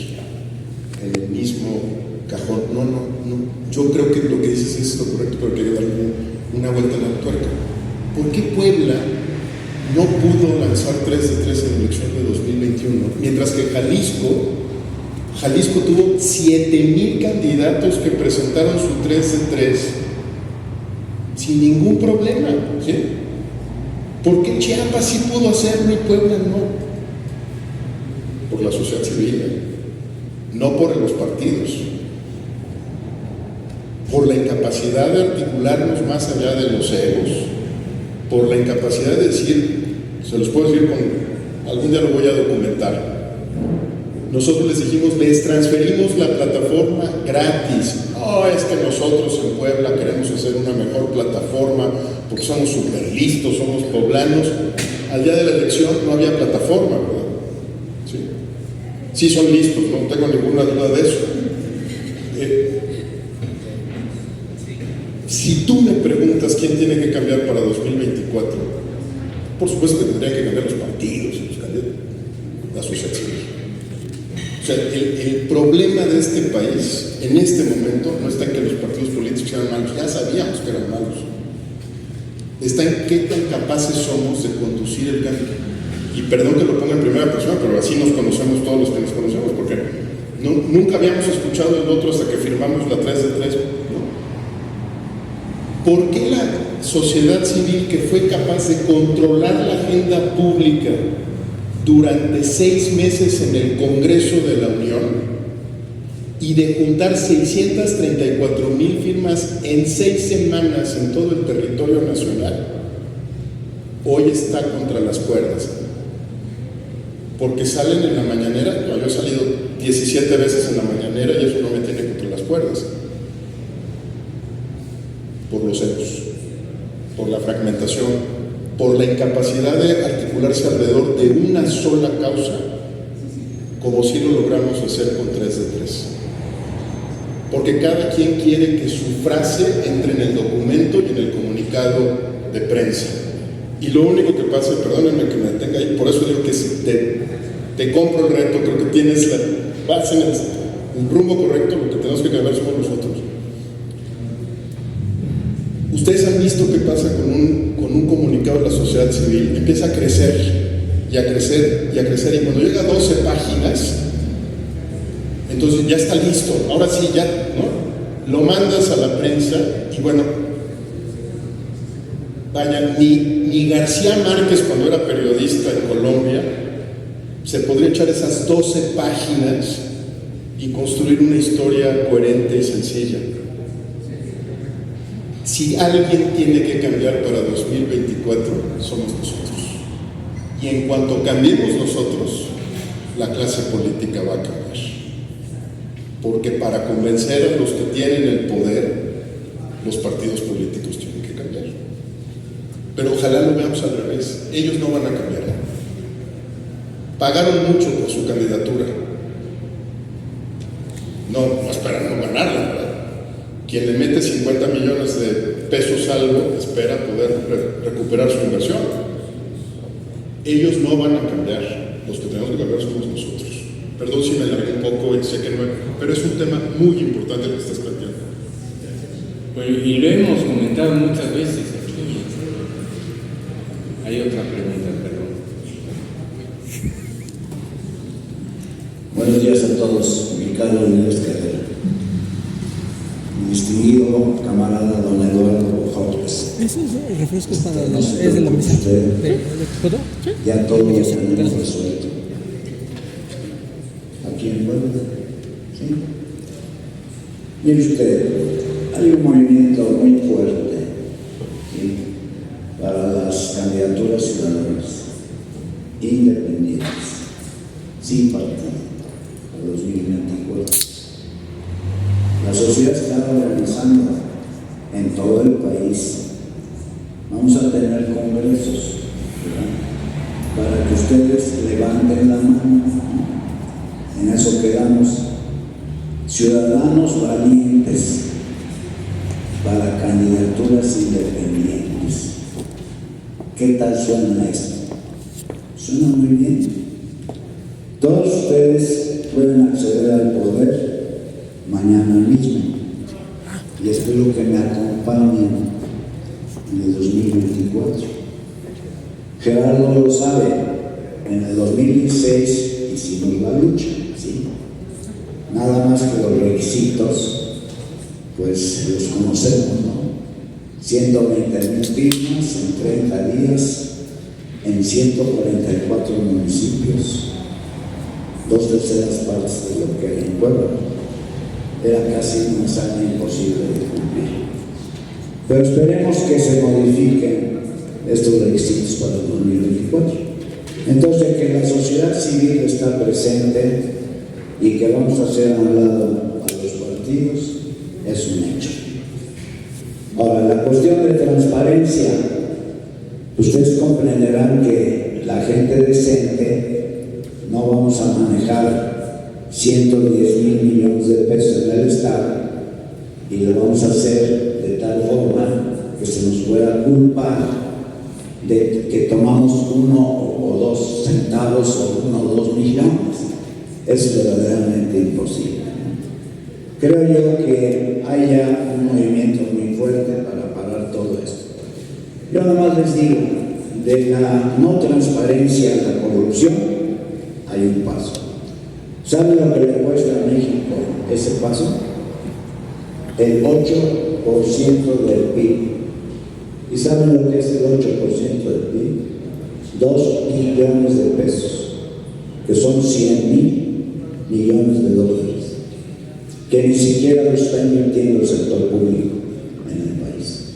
en el mismo cajón. No. Yo creo que lo que dices es lo correcto, pero quería darle una vuelta a la tuerca. ¿Por qué Puebla no pudo lanzar 3 de 3 en la elección de 2021? Mientras que Jalisco tuvo 7,000 candidatos que presentaron su 3 de 3 sin ningún problema, ¿sí? ¿Por qué Chiapas sí pudo hacerlo y Puebla no? Por la sociedad civil, no por los partidos. Por la incapacidad de articularnos más allá de los egos, por la incapacidad de decir, se los puedo decir algún día lo voy a documentar, Nosotros les dijimos, les transferimos la plataforma gratis. No, es que nosotros en Puebla queremos hacer una mejor plataforma porque somos súper listos, somos poblanos. Al día de la elección no había plataforma, ¿verdad? Sí son listos, no tengo ninguna duda de eso. Si tú me preguntas quién tiene que cambiar para 2024, por supuesto que tendrían que cambiar los partidos, los candidatos, la sociedad civil. O sea, el problema de este país en este momento no está en que los partidos políticos sean malos, ya sabíamos que eran malos. Está en qué tan capaces somos de conducir el cambio. Y perdón que lo ponga en primera persona, pero así nos conocemos todos los que nos conocemos, porque nunca habíamos escuchado el otro hasta que firmamos la 3 de 3. ¿Por qué la sociedad civil, que fue capaz de controlar la agenda pública durante 6 meses en el Congreso de la Unión y de juntar 634,000 firmas en 6 semanas en todo el territorio nacional, hoy está contra las cuerdas? Porque salen en la mañanera. Yo he salido 17 veces en la mañanera y eso no me tiene contra las cuerdas. Por los ecos, por la fragmentación, por la incapacidad de articularse alrededor de una sola causa, como si lo logramos hacer con 3 de 3. Porque cada quien quiere que su frase entre en el documento y en el comunicado de prensa. Y lo único que pasa, perdónenme que me detenga ahí, por eso digo que si te compro el reto, creo que tienes vas en el rumbo correcto, lo que tenemos que cambiar somos nosotros. Ustedes han visto qué pasa con un comunicado de la sociedad civil. Empieza a crecer y a crecer y a crecer, y cuando llega a 12 páginas, entonces ya está listo. Ahora sí, ya, ¿no? Lo mandas a la prensa y bueno, vaya, ni García Márquez, cuando era periodista en Colombia, se podría echar esas 12 páginas y construir una historia coherente y sencilla. Si alguien tiene que cambiar para 2024, somos nosotros. Y en cuanto cambiemos nosotros, la clase política va a cambiar. Porque para convencer a los que tienen el poder, los partidos políticos tienen que cambiar. Pero ojalá lo veamos al revés. Ellos no van a cambiar. Pagaron mucho por su candidatura. No esperan no ganarla, ¿verdad? Quien le mete 50 millones de pesos algo, espera poder recuperar su inversión. Ellos no van a cambiar. Los que tenemos que cambiar somos nosotros. Perdón si me alargué un poco y sé que no, pero es un tema muy importante que estás planteando. Bueno, y lo hemos comentado muchas veces aquí. Hay otra pregunta, perdón. Buenos días a todos. Ricardo Linares Carrera. Mi distinguido camarada don Eduardo López. Ese es el refresco para no es de la mesa. ¿Puedo? Ya todo lo tenemos resuelto. Aquí en Puebla. ¿Sí? Mire usted, hay un movimiento muy fuerte, ¿sí?, para las candidaturas ciudadanas independientes, sin partido, para 2024. La sociedad está organizando en todo el país. Vamos a tener congresos, ¿verdad?, para que ustedes levanten la mano. En eso quedamos. Ciudadanos valientes para candidaturas independientes. ¿Qué tal suena esto? Suena muy bien. Todos ustedes pueden acceder al poder mañana mismo, y espero que me acompañen en el 2024. Gerardo lo sabe, en el 2016 hicimos la lucha, ¿sí? Nada más que los requisitos, pues los conocemos, ¿no? 120,000 firmas en 30 días, en 144 municipios, 2/3 partes de lo que hay en Puebla. Era casi una hazaña imposible de cumplir. Pero esperemos que se modifiquen estos requisitos para el 2024. Entonces, que la sociedad civil está presente, y que vamos a hacer a un lado a los partidos es un hecho. Ahora, la cuestión de transparencia, ustedes comprenderán que la gente decente no vamos a manejar 110,000 millones de pesos en el Estado y lo vamos a hacer de tal forma que se nos pueda culpar de que tomamos 1 o 2 centavos o 1 o 2 millones. Es verdaderamente imposible. Creo yo que haya un movimiento muy fuerte para parar todo esto. Yo nada más les digo, de la no transparencia a la corrupción hay un paso. ¿Saben lo que le cuesta a México ese paso? El 8% del PIB. ¿Y saben lo que es el 8% del PIB? 2 billones de pesos, que son 100,000 millones de dólares, que ni siquiera lo está invirtiendo el sector público en el país.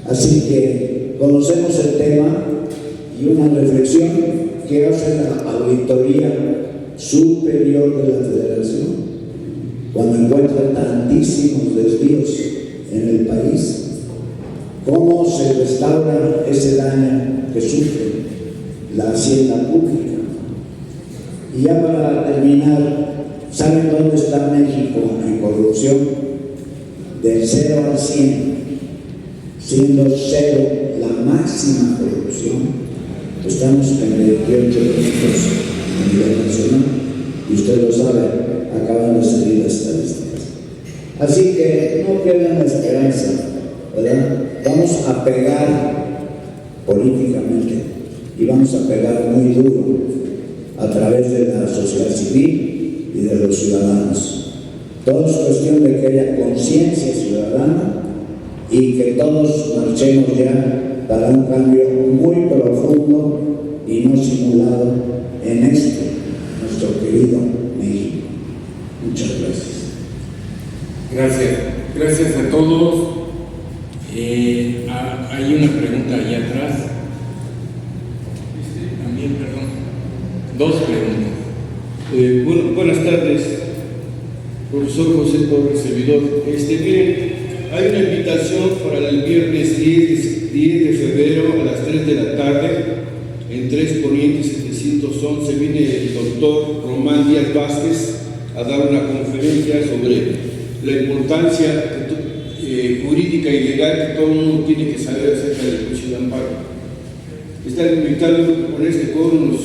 Así que conocemos el tema y una reflexión que hace la Auditoría Superior de la Federación cuando encuentra tantísimos desvíos en el país. ¿Cómo se restaura ese daño que sufre la hacienda pública? Y ya para terminar, ¿saben dónde está México en corrupción? Del 0 al 100, siendo 0 la máxima corrupción. Estamos en 28 puntos a nivel nacional, y usted lo sabe, acaban de salir las estadísticas. Así que no pierdan la esperanza, ¿verdad? Vamos a pegar políticamente y vamos a pegar muy duro a través de la sociedad civil y de los ciudadanos. Todo es cuestión de que haya conciencia ciudadana y que todos marchemos ya para un cambio muy profundo y no simulado en nuestro querido México. Muchas gracias. Gracias. Gracias a todos. Hay una pregunta allá atrás. También, perdón. 2 preguntas. Buenas tardes, profesor José Torres, servidor. Miren, hay una invitación para el viernes 10 de febrero a las 3 de la tarde en 3 Poniente 711. Viene el doctor Román Díaz Vázquez a dar una conferencia sobre la importancia jurídica y legal que todo el mundo tiene que saber acerca del juicio de amparo. Están invitando con este coro, nos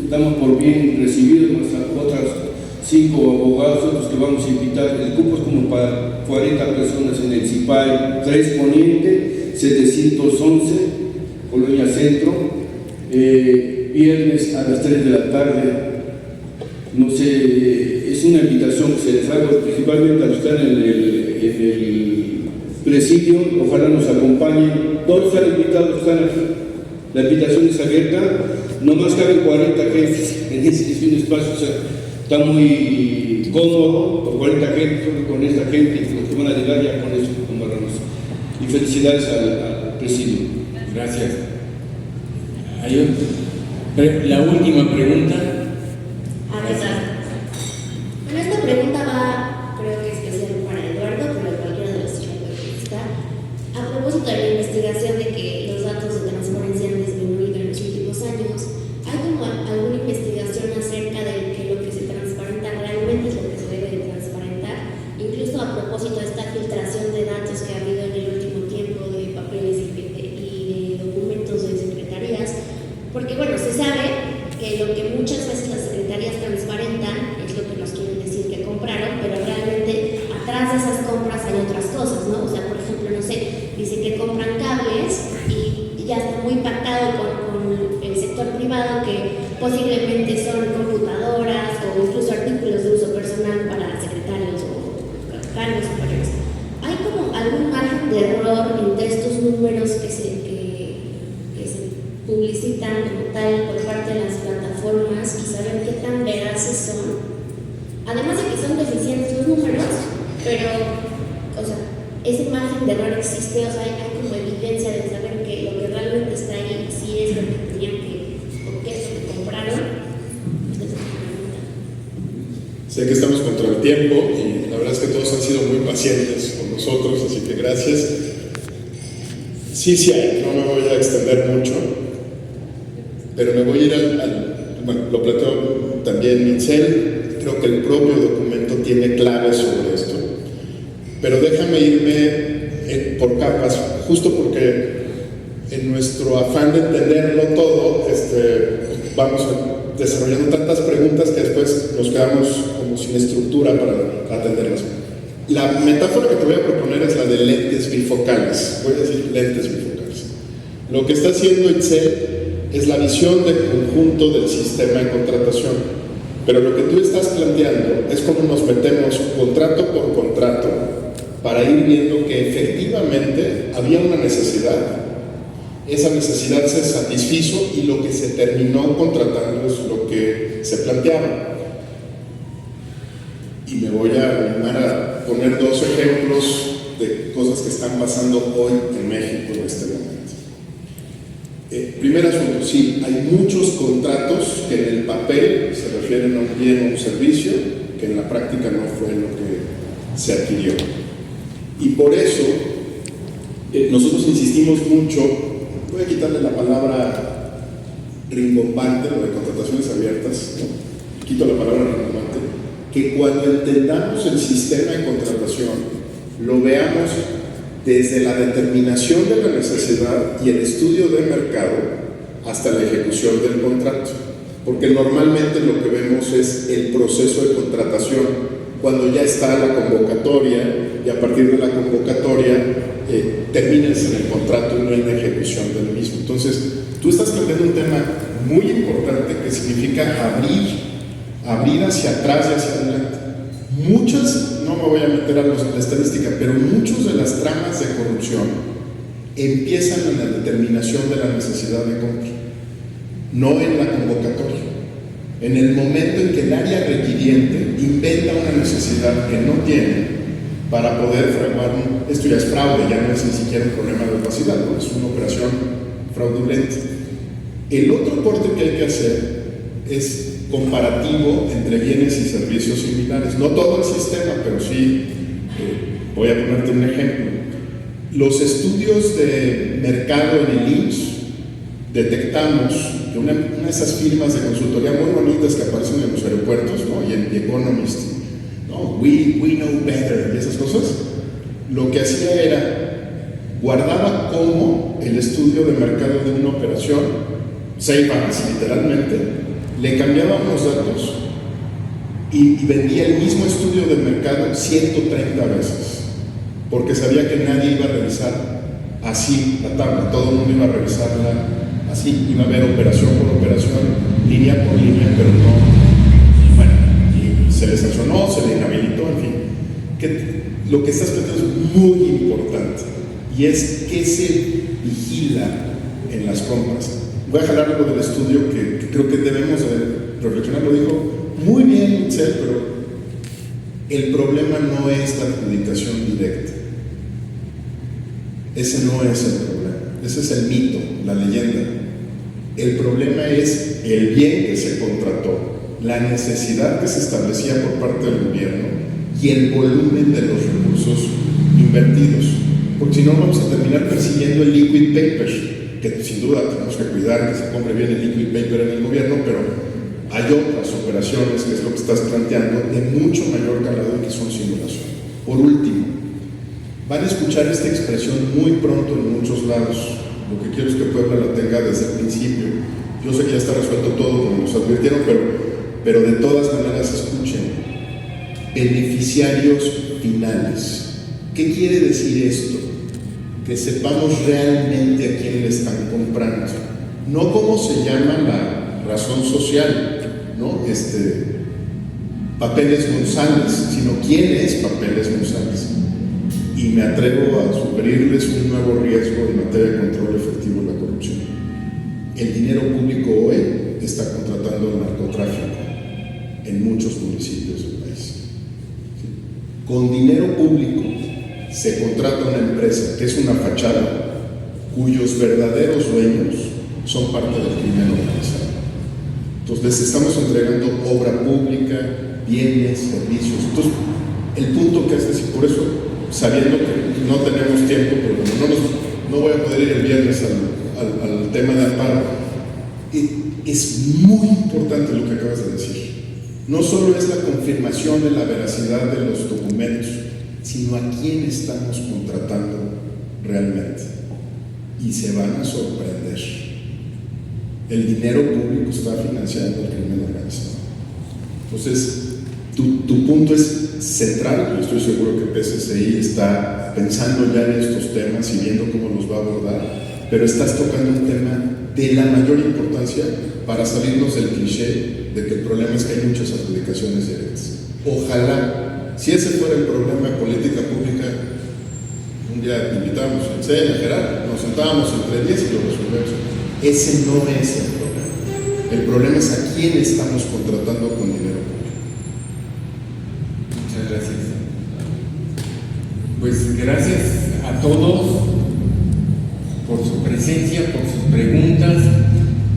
damos por bien recibidos, más a otras 5 abogados, otros que vamos a invitar. El cupo es como para 40 personas en el CIPAI 3 Poniente 711, Colonia Centro, viernes a las 3 de la tarde. No sé, es una invitación que se les haga principalmente a los que están en el presidio. Ojalá nos acompañen. Todos están invitados, están aquí. La invitación es abierta. No más caben 40 gentes en es un espacio, o sea, está muy cómodo por 40 gente, solo con esta gente y los que van a llegar ya con eso, con Barranos. Y felicidades al presidio. Gracias. La última pregunta. Bueno, esta pregunta va, creo que especial para Eduardo, pero cualquiera de los chicos puede contestar. A propósito de la investigación de que los datos de transparencia han disminuido en los últimos años, ¿hay como alguna investigación acerca de que lo que se transparenta realmente es lo que se debe de transparentar? Incluso a propósito de esta filtración de datos que ha habido en el último tiempo de papeles y de documentos de secretarías, porque bueno, se sabe que lo que muchas veces las secretarías transparentan es lo que nos quieren decir que compraron, pero realmente atrás de esas compras hay otras cosas, ¿no? O sea, por ejemplo, no sé, dice que compran cables y ya está muy pactado con el sector privado que posiblemente son computadoras o incluso artículos de uso personal para secretarios o cargos superiores. ¿Hay como algún margen de error entre estos números que se publicitan como tal por parte de las plataformas y saber qué tan veraces son? Además de que son deficientes los números, pero, o sea, ese margen de error existe, o sea, hay como evidencia de saber que lo que realmente está ahí sí es lo que tenían que, o qué es lo que compraron. Sé que estamos contra el tiempo y la verdad es que todos han sido muy pacientes con nosotros, así que gracias. Sí hay, no me voy a extender mucho, pero me voy a ir bueno, lo planteó también Itzel, creo que el propio documento tiene claves sobre esto, pero déjame irme por capas, justo porque en nuestro afán de entenderlo todo, vamos desarrollando tantas preguntas que después nos quedamos como sin estructura para atenderlas. La metáfora que te voy a proponer es la de lentes bifocales. Voy a decir lentes bifocales. Lo que está haciendo Itzel es la visión del conjunto del sistema de contratación. Pero lo que tú estás planteando es cómo nos metemos contrato por contrato para ir viendo que efectivamente había una necesidad. Esa necesidad se satisfizo y lo que se terminó contratando es lo que se planteaba. Y me voy a animar a poner dos ejemplos de cosas que están pasando hoy en México en este momento. Primer asunto, sí, hay muchos contratos que en el papel se refieren a un bien o un servicio que en la práctica no fue lo que se adquirió. Y por eso nosotros insistimos mucho. Voy a quitarle la palabra rimbombante, lo de contrataciones abiertas, ¿no? Quito la palabra rimbombante, que cuando entendamos el sistema de contratación, lo veamos desde la determinación de la necesidad y el estudio de mercado hasta la ejecución del contrato. Porque normalmente lo que vemos es el proceso de contratación, cuando ya está la convocatoria y a partir de la convocatoria termines en el contrato y no en la ejecución del mismo. Entonces, tú estás planteando un tema muy importante que significa abrir hacia atrás y hacia adelante. Muchas, no me voy a meter a la estadística, pero muchas de las tramas de corrupción empiezan en la determinación de la necesidad de compra, no en la convocatoria. En el momento en que el área requiriente inventa una necesidad que no tiene para poder fraguar esto ya es fraude, ya no es ni siquiera un problema de opacidad, ¿no? Es una operación fraudulenta. El otro corte que hay que hacer es comparativo entre bienes y servicios similares. No todo el sistema, pero sí, voy a ponerte un ejemplo. Los estudios de mercado en el IMSS detectamos que una de esas firmas de consultoría muy bonitas que aparecen en los aeropuertos, ¿no? Y en The Economist, ¿no? We know better y esas cosas, lo que hacía era guardaba como el estudio de mercado de una operación, Seybanks literalmente, le cambiaba unos datos y vendía el mismo estudio de mercado 130 veces, porque sabía que nadie iba a revisar así la tabla, todo el mundo iba a revisarla así, iba a ver operación por operación, línea por línea, pero no, bueno, y se le sancionó, se le inhabilitó, en fin. Lo que estás planteando es muy importante y es que se vigila en las compras. Voy a jalar algo del estudio que creo que debemos de reflexionar, lo dijo muy bien Itzel, pero el problema no es la adjudicación directa. Ese no es el problema, ese es el mito, la leyenda. El problema es el bien que se contrató, la necesidad que se establecía por parte del gobierno y el volumen de los recursos invertidos, porque si no vamos a terminar persiguiendo el liquid paper, que sin duda tenemos que cuidar que se compre bien el liquid paper en el gobierno, pero hay otras operaciones, que es lo que estás planteando, de mucho mayor calado que son simulación. Por último, van a escuchar esta expresión muy pronto en muchos lados. Lo que quiero es que Puebla la tenga desde el principio. Yo sé que ya está resuelto todo, como nos advirtieron, pero de todas maneras escuchen. Beneficiarios finales. ¿Qué quiere decir esto? Que sepamos realmente a quién le están comprando. No cómo se llama la razón social, ¿no? Papeles González, sino quién es Papeles González. Y me atrevo a sugerirles un nuevo riesgo en materia de control efectivo de la corrupción. El dinero público hoy está contratando el narcotráfico en muchos municipios del país. Con dinero público se contrata una empresa que es una fachada, cuyos verdaderos dueños son parte del crimen organizado. Entonces les estamos entregando obra pública, bienes, servicios. Entonces, el punto que haces, y por eso, sabiendo que no tenemos tiempo, pero bueno, no voy a poder ir el viernes al tema de amparo, es muy importante lo que acabas de decir. No solo es la confirmación de la veracidad de los documentos, sino a quién estamos contratando realmente. Y se van a sorprender. El dinero público está financiando el crimen organizado. Entonces, tu punto es central. Yo estoy seguro que PCCI está pensando ya en estos temas y viendo cómo los va a abordar, pero estás tocando un tema de la mayor importancia para salirnos del cliché de que el problema es que hay muchas adjudicaciones directas. Ojalá, si ese fuera el problema de política pública, un día te invitamos a Gerardo, nos sentábamos entre 10 y lo resolvemos. Ese no es el problema. El problema es a quién estamos contratando con dinero público. Muchas gracias. Pues gracias a todos por su presencia, por sus preguntas,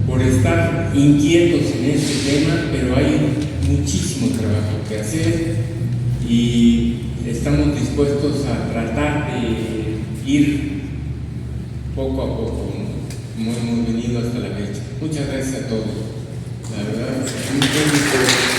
por estar inquietos en este tema, pero hay muchísimo trabajo que hacer y estamos dispuestos a tratar de ir poco a poco, como hemos venido hasta la fecha. Muchas gracias a todos. La verdad, muy